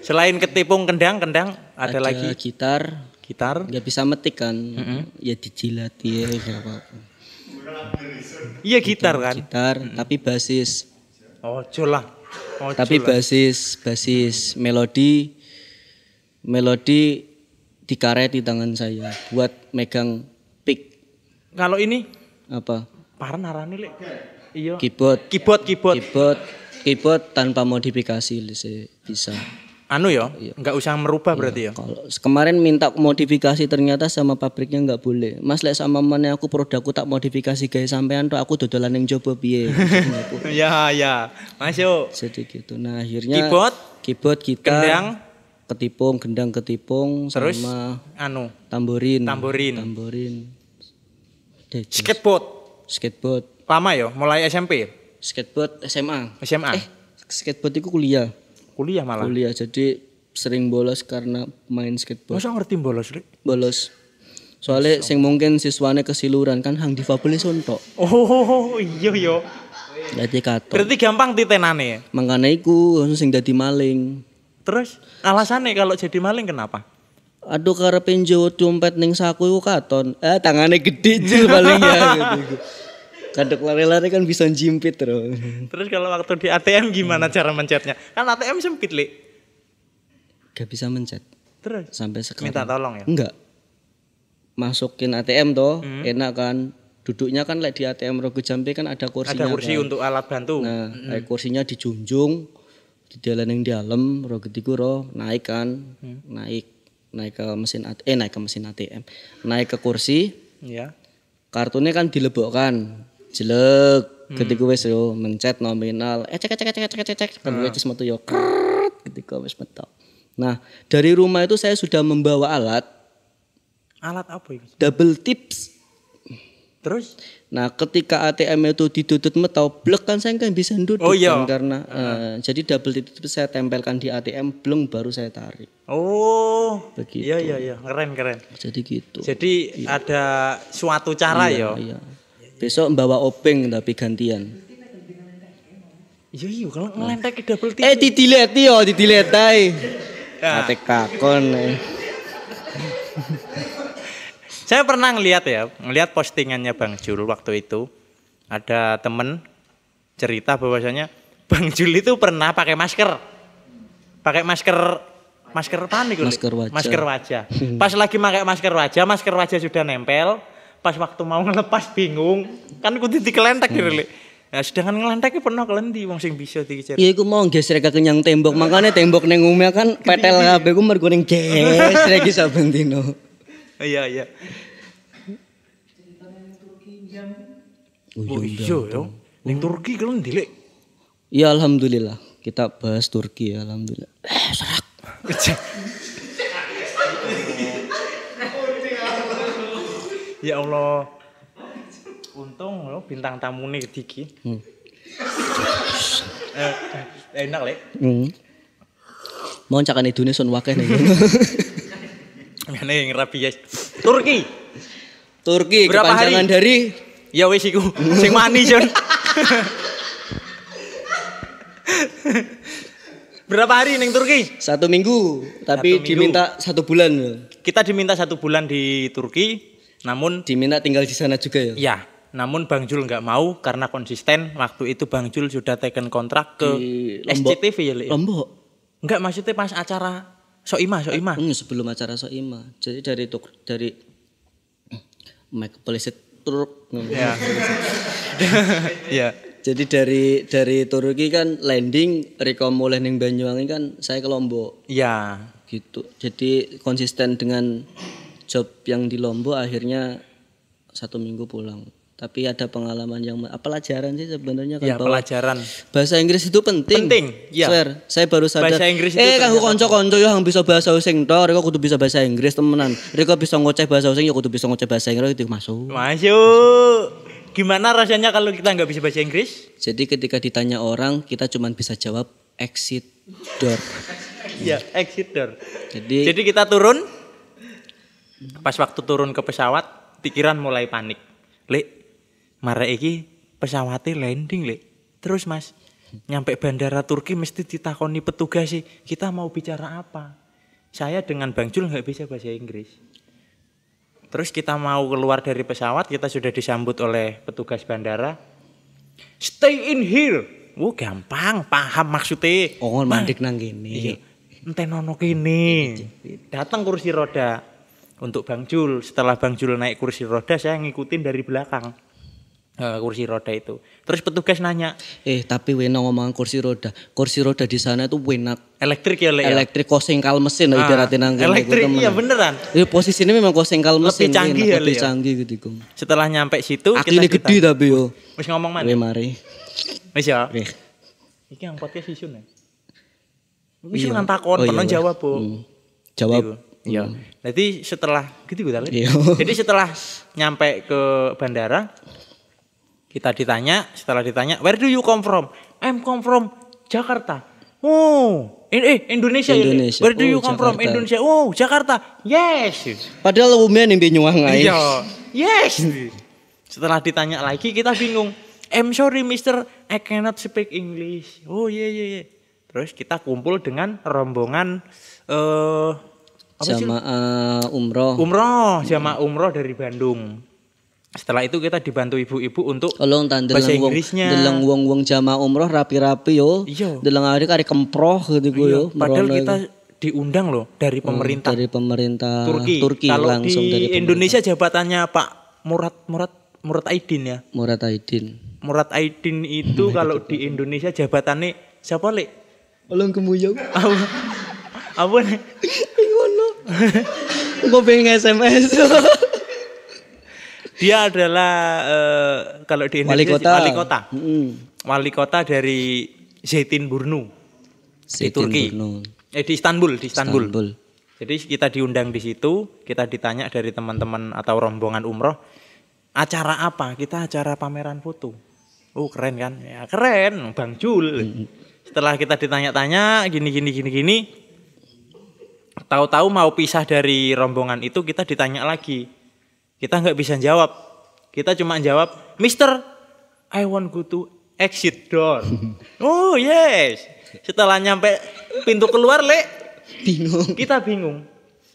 Selain ketipung kendang ada Ada lagi gitar, gitar. nggak bisa metik kan. Ya dijilat ya nggak apa-apa. Iya gitar kan. Gitar, tapi basis. Ojo lah. Tapi basis melodi dikaret di tangan saya buat megang pick Kalau ini apa paran arane Lek. Iya. keyboard tanpa modifikasi bisa. Anu ya, enggak usah merubah berarti ya. Kalau kemarin minta modifikasi ternyata sama pabriknya nggak boleh. Mas lek sama mana aku produkku tak modifikasi gawe sampean tok aku dodolan yang coba piye. Ya. Masuk. Jadi gitu. Nah, akhirnya keyboard gitar, gendang ketipung terus sama anu tamborin. Skateboard. Lama ya, mulai SMP. Skateboard SMA. SMA. Skateboard itu kuliah. Kuliah malah. Kuliah, jadi sering bolos karena main skateboard. Masa ngerti bolos, Lek? Bolos. Soalnya sing mungkin siswane kesiluran kan hang difabel sontok. Oh, iya. Jadi katon. Berarti gampang titenane. Mangkane iku sing dadi maling. Terus alasannya kalau jadi maling kenapa? Aduh karepe njot dompet ning saku iku katon. Tangane gede jil paling ya gitu. Kadek lari-lari kan bisa jimpit terus. Terus kalau waktu di ATM gimana cara mencetnya? Kan ATM sempit, Lek. Gak bisa mencet. Terus sampai sekarang. minta tolong ya? Enggak. Masukin ATM toh, enak kan. Duduknya kan di ATM Rogo Jampi kan ada kursinya. Ada kursi kan. untuk alat bantu. Nah, kursinya dijunjung di dalam yang dalam Rogo Tiguro naik kan. Naik ke mesin ATM. Naik ke kursi. Iya. Kartunya kan dilebokkan. Jelek ketika wis yo mencet nominal cek kan wis metu yo ketika wis metu. Nah, dari rumah itu saya sudah membawa alat apa itu? Double tips. Terus? Nah, ketika ATM itu didudut metau blek kan saya kan bisa duduk kan karena jadi double tips saya tempelkan di ATM bleng baru saya tarik. Oh. Begitu. Iya, keren. Jadi gitu. Jadi ada suatu cara ya. Iya. Besok bawa obeng tapi gantian. Iya, kalau ngelentek double tips. Didilet ae. Ate kakon. Saya pernah ngelihat postingannya Bang Jul waktu itu. Ada temen cerita bahwasanya Bang Jul itu pernah pakai masker. Masker apa nih? Masker wajah. Pas lagi pakai masker wajah sudah nempel. Pas waktu mau ngelepas bingung, kan kudu dikelentek gitu, Lek. Nah, sedangkan ngelenteknya pernah kelendi wong sing bisa dikicer. Iya, iku mau gesrek kenyang tembok, makanya tembok ning omah kan petel kabeh ku mergo ning gesrek iki saben dino. Iya. Oh iya yo. Ning Turki kelendi, Lek. Iya, alhamdulillah. Kita bahas Turki ya, alhamdulillah. Serak. Ya Allah. Untung lo bintang tamu nih Diki. Enak, Lek. Mau cakan Indonesia wakeh nih. Ngene ngerabies. Turki. Berapa kepanjangan hari? dari Ya wis iku sing manis, Jon. Berapa hari ning Turki? 1 minggu, tapi 1 minggu. diminta 1 bulan. Kita diminta 1 bulan di Turki, namun Diminta tinggal di sana juga ya? ya, namun Bang Jul nggak mau karena konsisten. Waktu itu Bang Jul sudah teken kontrak ke SCTV ya, Lek. Lombok. Enggak, maksudnya pas acara Soima. Sebelum acara Soima. Jadi dari Mike Polisit Turk. Ya. Ya. Jadi dari Turki kan landing Riko mulai ning Banyuwangi kan saya ke Lombok. Ya. Gitu. Jadi konsisten dengan job yang di Lombok akhirnya 1 minggu pulang. Tapi ada pengalaman yang pelajaran sih sebenarnya kan Ya, bahwa pelajaran. bahasa Inggris itu penting. Ya. Swear, saya baru sadar. Bahasa Inggris itu kanggo kanca-kanca yo yang bisa bahasa Osing tok, Riko kudu bisa bahasa Inggris temenan. Riko bisa ngoceh bahasa Osing yo kudu bisa ngoceh bahasa Inggris itu masuk. Gimana rasanya kalau kita nggak bisa bahasa Inggris? Jadi ketika ditanya orang, kita cuma bisa jawab exit door. Ya, exit door. Jadi Jadi kita turun. Pas waktu turun ke pesawat, pikiran mulai panik. Lek, marek iki pesawate landing, Lek. Terus Mas, nyampe bandara Turki mesti ditakoni petugas sih, kita mau bicara apa? Saya dengan Bang Jul nggak bisa bahasa Inggris. Terus kita mau keluar dari pesawat, kita sudah disambut oleh petugas bandara. Stay in here. Gampang, paham maksudnya. Oh, mandek nang kene. Iya. Entenono kene. Datang kursi roda untuk Bang Jul. Setelah Bang Jul naik kursi roda, saya ngikutin dari belakang. Kursi roda itu. Terus petugas nanya. Tapi wena ngomong kursi roda. Kursi roda di sana itu enak. Elektrik ya, Lek? Elektrik kosengkal mesin ibaratin nang kene. Elektrik iya beneran. Posisinya memang kosengkal mesin. Lebih canggih ya, lebih canggih gitu. Setelah nyampe situ kita gede tapi yo. Wis ngomong mana? Mari. Wis ya. Iki yang podcast isun ya. Wis nang takon, penon jawab, Bu. Jawab. Iya. Jadi setelah gitu gue Jadi setelah nyampe ke bandara, setelah ditanya, where do you come from? I'm come from Jakarta. Oh, Indonesia. Where do you come from? Indonesia. Oh, Jakarta. Yes. Padahal umumnya ning Banyuwangi. Iya. Yes. Setelah ditanya lagi kita bingung. I'm sorry Mister, I cannot speak English. Oh iya. Terus kita kumpul dengan rombongan jamaah umroh. Jamaah umroh dari Bandung. Setelah itu kita dibantu ibu-ibu untuk bahasa Inggrisnya. Deleng wong-wong jamaah umroh rapi-rapi yo. Deleng arek kemproh gitu yo. Padahal kita diundang loh dari pemerintah. Dari pemerintah Turki kalau langsung di dari Indonesia jabatannya Pak Murad Aidin ya. Murad Aidin itu kalau di Indonesia jabatannya siapa, Lek? Olong kemuyang. Apa nih? Ngono. Gue pengen SMS. Dia adalah kalau di Indonesia wali kota dari Zeytinburnu di Turki. Di Istanbul. Jadi kita diundang di situ, kita ditanya dari teman-teman atau rombongan umroh, acara apa? Kita acara pameran foto. Keren kan? Ya keren, Bang Jul. Setelah kita ditanya-tanya gini. Tahu-tahu mau pisah dari rombongan itu kita ditanya lagi. Kita nggak bisa jawab. Kita cuma jawab, Mister, I want go to exit door. Oh yes. Setelah nyampe pintu keluar, Lek, kita bingung.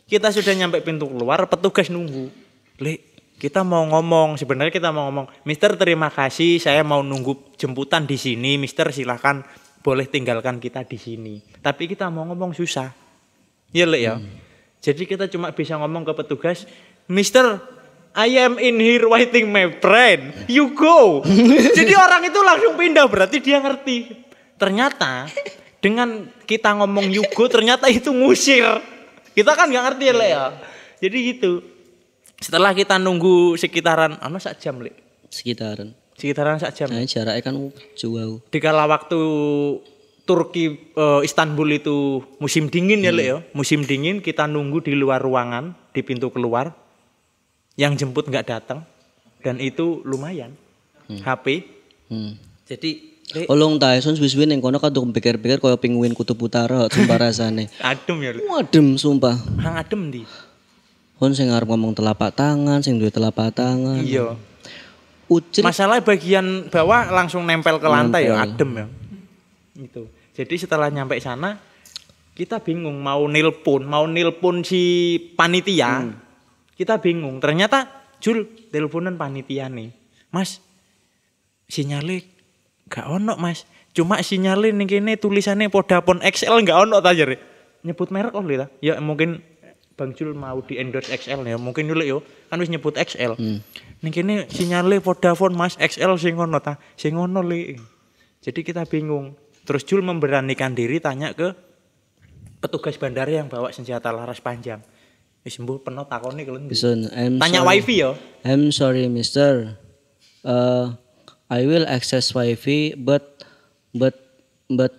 Kita sudah nyampe pintu keluar, petugas nunggu. Lek, kita mau ngomong. Sebenarnya kita mau ngomong, Mister terima kasih, saya mau nunggu jemputan di sini. Mister silakan boleh tinggalkan kita di sini. Tapi kita mau ngomong susah. Iya, Lek ya. Jadi kita cuma bisa ngomong ke petugas, Mister, I am in here waiting my friend. You go. Jadi orang itu langsung pindah, berarti dia ngerti. Ternyata dengan kita ngomong you go, ternyata itu ngusir. Kita kan nggak ngerti ya, Lek ya. Jadi gitu. Setelah kita nunggu sekitaran sak jam, Lek. Sekitaran sak jam. Jaraknya kan jauh. Dikala waktu Turki Istanbul itu musim dingin ya, Lek ya. Musim dingin kita nunggu di luar ruangan, di pintu keluar. Yang jemput nggak datang dan itu lumayan HP. Jadi Olong Tyson suwi-suwi ning kono kadung pikir-pikir kaya penguin kutub utara sumpah rasane. Adem ya. Adem sumpah. Hang adem ndi? Kon sing arep ngomong telapak tangan, sing duwe telapak tangan. Iya. Masalah bagian bawah langsung nempel ke lantai ya, adem ya. Itu. Jadi setelah nyampe sana kita bingung mau nilpun si panitia. Kita bingung, ternyata Jul teleponan panitia nih. Mas, sinyalnya gak ono Mas. Cuma sinyalnya nih kene tulisannya Vodafone XL gak ono aja. Nyebut merek ta? Ya mungkin Bang Jul mau di endorse XL ya. Mungkin dulu yo kan wis nyebut XL. Nih kene sinyalnya Vodafone Mas XL sing ono ta? Sing ono le. Jadi kita bingung. Terus Jul memberanikan diri tanya ke petugas bandara yang bawa senjata laras panjang. Sembuh penuh takoni kalian. Tanya wifi yo. I'm sorry Mister. I will access wifi but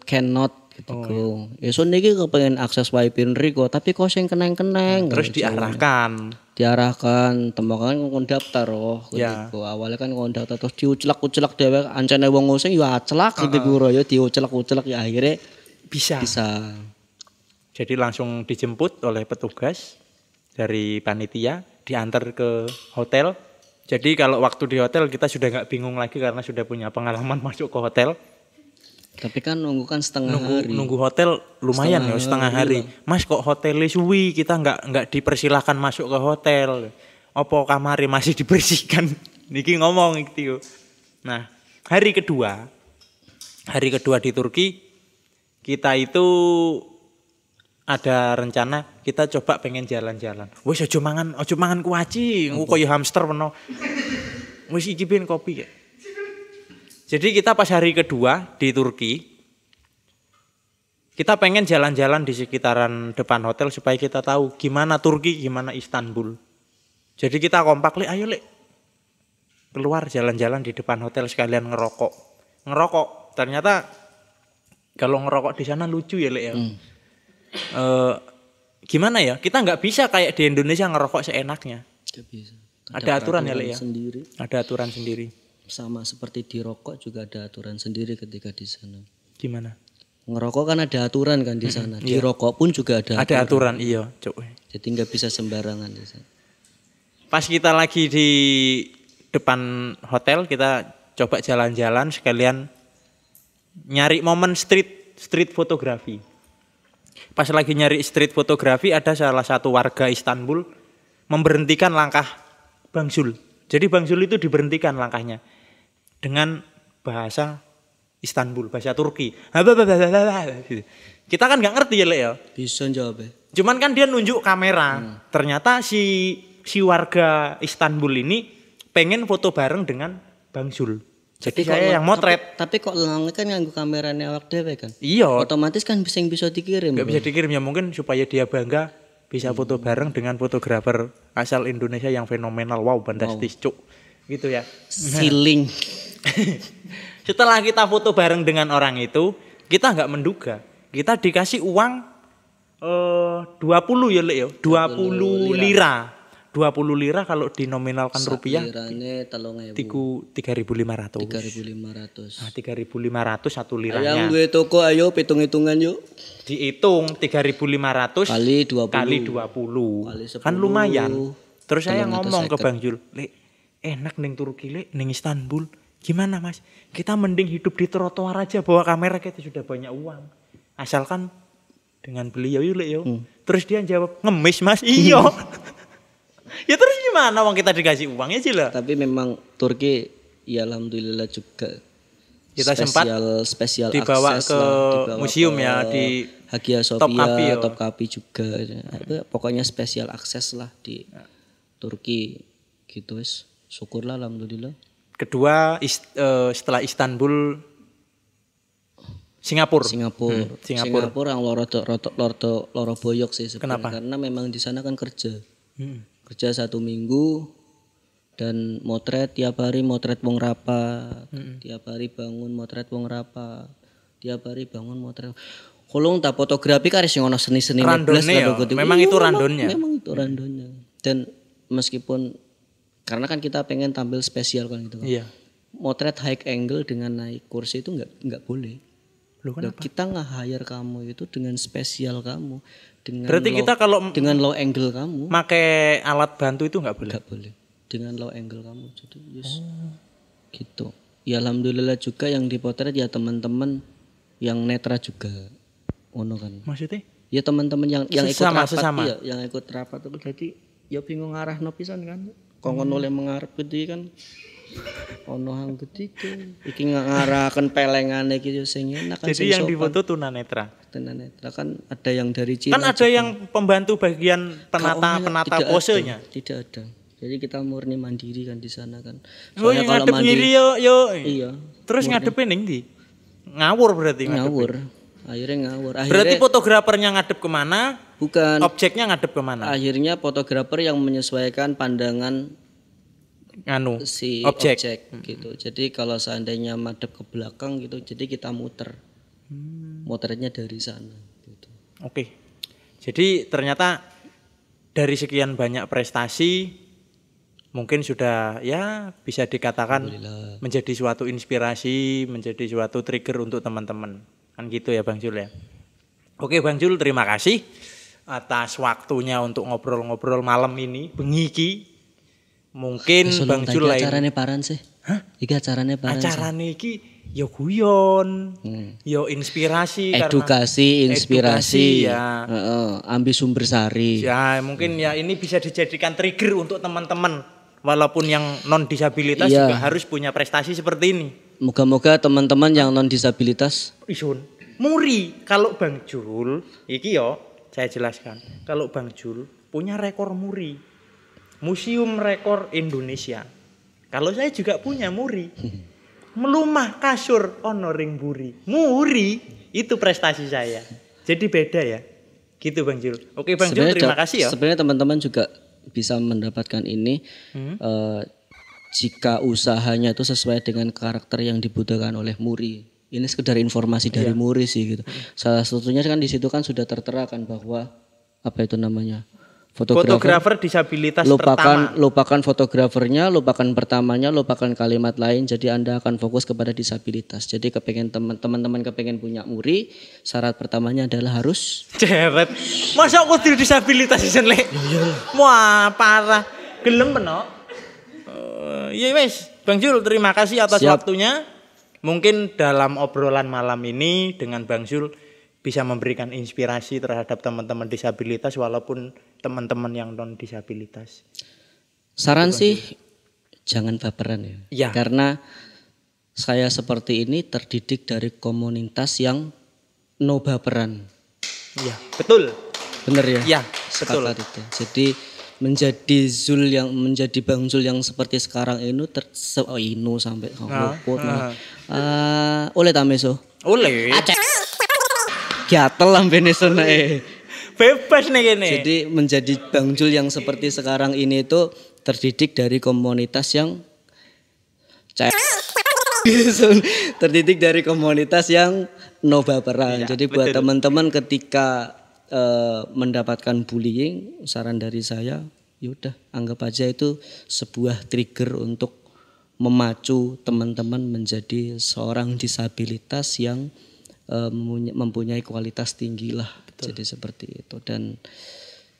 cannot gitu. Esun niki kepengen akses wifi nriko tapi kok sing keneng-keneng. Terus diarahkan tembakan kon daftar gitu. Awalnya kan kon daftar terus diucelak-ucelak dhewe ancane wong sing yo acelak gitu ya diucelak-ucelak ya akhirnya bisa. Jadi langsung dijemput oleh petugas dari panitia diantar ke hotel. Jadi kalau waktu di hotel kita sudah nggak bingung lagi karena sudah punya pengalaman masuk ke hotel. Tapi kan nunggu kan setengah hari. Nunggu hotel lumayan setengah hari. Mas kok hotelnya suwi, kita nggak dipersilahkan masuk ke hotel. Opo kamare masih dibersihkan. Niki ngomong gitu. Nah, hari kedua di Turki kita itu ada rencana kita coba pengen jalan-jalan. Wis aja mangan kuaci, koyo hamster meno. Wis iki ben kopi ya. Jadi kita pas hari kedua di Turki kita pengen jalan-jalan di sekitaran depan hotel supaya kita tahu gimana Turki, gimana Istanbul. Jadi kita kompak, ayo keluar jalan-jalan di depan hotel sekalian ngerokok. Ternyata kalau ngerokok di sana lucu ya, Lek ya. Gimana ya? Kita nggak bisa kayak di Indonesia ngerokok seenaknya. Gak bisa. Ada aturan ya, Lek ya. Sendiri. Ada aturan sendiri. Sama seperti di rokok juga ada aturan sendiri ketika di sana. Gimana? Ngerokok kan ada aturan kan di sana. Di rokok pun juga ada aturan. Ada aturan, iya, Cuk. Jadi nggak bisa sembarangan di sana. Pas kita lagi di depan hotel, kita coba jalan-jalan sekalian nyari momen street fotografi. Pas lagi nyari street fotografi, ada salah satu warga Istanbul memberhentikan langkah Bang Zul. Jadi Bang Zul itu diberhentikan langkahnya dengan bahasa Istanbul, bahasa Turki. Kita kan nggak ngerti ya, Lek ya. Bisa jawab ya. Cuman kan dia nunjuk kamera. Ternyata si warga Istanbul ini pengen foto bareng dengan Bang Zul. Jadi saya yang motret. Tapi kok langit kan nganggo kamerane awak dhewe kan? Iya. Otomatis kan bisa dikirim. Gak bisa dikirim ya, mungkin supaya dia bangga bisa foto bareng dengan fotografer asal Indonesia yang fenomenal. Wow, fantastis, Cuk. Gitu ya. Siling. Setelah kita foto bareng dengan orang itu, kita nggak menduga. Kita dikasih uang 20 ya, Lek ya. 20 lira. 20 lira kalau dinominalkan rupiah. Lirane 3.000. 3.500. 3.500. Nah, 3.500 1 liranya. Ayang gue toko ayo hitung-hitungan yuk. Dihitung 3.500 kali 20. Kali 10. Kan lumayan. Terus saya ngomong ke Bang Jul, "Lek, enak ning Turki, Lek, ning Istanbul. Gimana, Mas? Kita mending hidup di trotoar aja, bawa kamera kita sudah banyak uang. Asalkan dengan beliau yuk, Lek, yo." Terus dia jawab, "Ngemis, Mas." Iya. Ya terus gimana wong kita dikasih uangnya sih lah. Tapi memang Turki ya alhamdulillah juga kita sempat spesial dibawa akses ke museum ya di Hagia Sophia, Topkapi juga. Pokoknya spesial akses lah di Turki gitu wis. Syukurlah alhamdulillah. Kedua setelah Istanbul Singapura yang loro boyok sih sebenarnya. Kenapa? Karena memang di sana kan kerja. Kerja 1 minggu dan motret tiap hari motret wong rapat. Tiap hari bangun motret wong rapat. Tiap hari bangun motret. Kolong tak fotografi kan sing ono seni-seni neblas memang itu randonnya. Memang itu randonnya. Dan meskipun karena kan kita pengen tampil spesial kan gitu. Iya. Motret high angle dengan naik kursi itu enggak boleh. Loh, kenapa? Kita nge-hire kamu itu dengan spesial kamu. Berarti kita kalau dengan low angle kamu pakai alat bantu itu enggak boleh. Enggak boleh. Dengan low angle kamu. Jadi gitu. Ya alhamdulillah juga yang dipotret ya teman-teman yang netra juga. Ono kan. Maksudnya? Ya teman-teman yang ikut rapat sesama. Ya, yang ikut rapat itu jadi ya bingung ngarahno pisan kan. Kongkon oleh mengarep gede kan. Ono hang gede iki ngarahkan pelengane iki sing enak kan. Jadi yang difoto tunanetra. Tunanetra kan ada yang dari Cina. Kan ada juga yang pembantu bagian penata posenya. Tidak ada. Jadi kita murni mandiri kan di sana kan. Soalnya kalau ngadep mandiri yo. Iya. Terus ngadepin ning ndi? Ngawur berarti ngawur. Akhirnya ngawur. Berarti fotografernya ngadep kemana? Bukan. Objeknya ngadep kemana? Akhirnya fotografer yang menyesuaikan pandangan si objek gitu. Jadi kalau seandainya madep ke belakang gitu, jadi kita muter. Muternya dari sana gitu. Oke. Jadi ternyata dari sekian banyak prestasi mungkin sudah ya bisa dikatakan menjadi suatu inspirasi, menjadi suatu trigger untuk teman-teman. Kan gitu ya Bang Jul ya. Oke Bang Jul, terima kasih atas waktunya untuk ngobrol-ngobrol malam ini bengi iki. Mungkin Bang Jul lain. Acarane paran sih. Hah? Iki acarane paran. Acarane iki ya guyon, ya inspirasi edukasi, inspirasi, ya. Ambil sumber sari. Ya, mungkin ya ini bisa dijadikan trigger untuk teman-teman walaupun yang non disabilitas Iya. juga harus punya prestasi seperti ini. Moga-moga teman-teman yang non disabilitas Isun, muri kalau Bang Jul, iki yo saya jelaskan. Kalau Bang Jul punya rekor muri. Museum Rekor Indonesia. Kalau saya juga punya muri. Melumah kasur ono ring buri. Muri itu prestasi saya. Jadi beda ya. Gitu Bang Jul. Oke Bang Jul, terima kasih ya. Sebenarnya teman-teman juga bisa mendapatkan ini jika usahanya itu sesuai dengan karakter yang dibutuhkan oleh muri. Ini sekedar informasi dari muri sih gitu. Salah satunya kan di situ kan sudah tertera kan bahwa apa itu namanya? Fotografer disabilitas pertama. Lupakan fotografernya, lupakan pertamanya, lupakan kalimat lain. Jadi Anda akan fokus kepada disabilitas. Jadi kepengen teman-teman kepengen punya muri, syarat pertamanya adalah harus Ceret. Masa aku di disabilitas isen le? Wah, parah. Gelem peno. Iya wes, Bang Jul terima kasih atas waktunya. Mungkin dalam obrolan malam ini dengan Bang Jul bisa memberikan inspirasi terhadap teman-teman disabilitas walaupun teman-teman yang non disabilitas. Saran sih jangan baperan ya. Ya. Karena saya seperti ini terdidik dari komunitas yang no baperan. Iya, betul. Bener ya? Iya, betul. Sepakat itu. Jadi menjadi Bang Zul yang seperti sekarang ini sampai luput. Oleh tameso. Oleh. Gatel lambene sonae. Bebas nih gini. Jadi menjadi Bang Jul yang seperti sekarang ini itu terdidik dari komunitas yang terdidik dari komunitas yang no baperan. Jadi buat teman-teman ketika mendapatkan bullying, saran dari saya, yaudah anggap aja itu sebuah trigger untuk memacu teman-teman menjadi seorang disabilitas yang mempunyai kualitas tinggi lah. Jadi seperti itu. Dan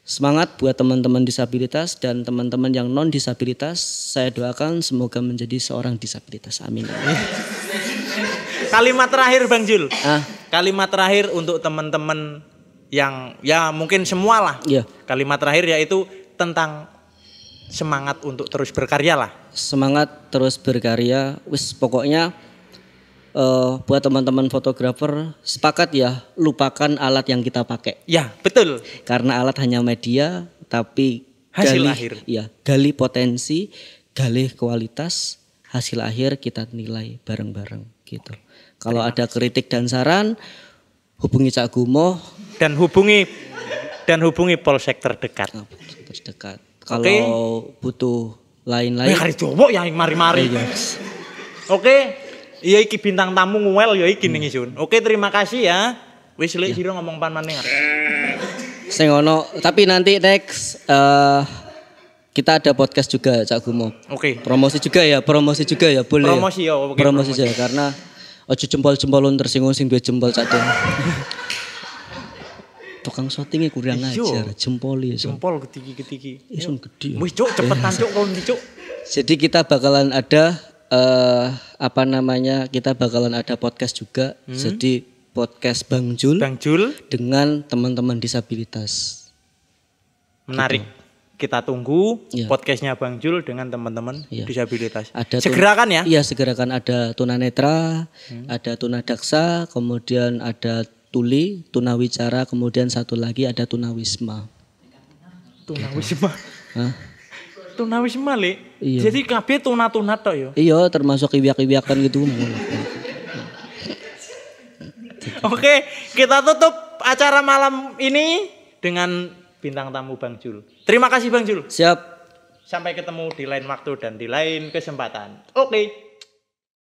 semangat buat teman-teman disabilitas dan teman-teman yang non disabilitas. Saya doakan semoga menjadi seorang disabilitas. Amin. Kalimat terakhir Bang Jul. Kalimat terakhir untuk teman-teman yang ya mungkin semua lah. Iya. Kalimat terakhir yaitu tentang semangat untuk terus berkarya lah. Semangat terus berkarya. Wis pokoknya buat teman-teman fotografer sepakat ya, lupakan alat yang kita pakai. Ya, betul. Karena alat hanya media, tapi hasil akhir. Ya, gali potensi, gali kualitas, hasil akhir kita nilai bareng-bareng gitu. Kalau ada kritik dan saran, hubungi Cak Gumo dan hubungi polsek terdekat. Terdekat. Kalau butuh lain-lain. Hari Jawa yang mari-mari. Oke. Iya iki bintang tamu nguel ya iki ning isun. Oke, terima kasih ya. Wis lek sira ngomong pan maneh. Sing ono, tapi nanti next kita ada podcast juga Cak Gumo. Oke. Promosi juga ya, boleh. Promosi ya, oke. Promosi ya karena ojo jempol-jempolon tersinggung sing duwe jempol Cak Don. Tukang syutingnya kurang ajar, jempoli ya. Jempol ketiki-ketiki. Isun gede. Wis cuk, cepetan cuk kon cuk. Jadi kita bakalan ada kita bakalan ada podcast juga. Jadi podcast Bang Jul dengan teman-teman disabilitas. Menarik. Gitu. Kita tunggu podcastnya Bang Jul dengan teman-teman disabilitas. Segerakan ya? Iya, segerakan. Ada tunanetra, ada tunadaksa, kemudian ada tuli, tunawicara, kemudian satu lagi ada tunawisma. Tunawisma? Hah? Tunawisma le. Iya. Jadi kabeh tuna-tuna tok ya. Iya, termasuk iwiak-iwiakan gitu. Oke, kita tutup acara malam ini dengan bintang tamu Bang Jul. Terima kasih Bang Jul. Siap. Sampai ketemu di lain waktu dan di lain kesempatan. Oke.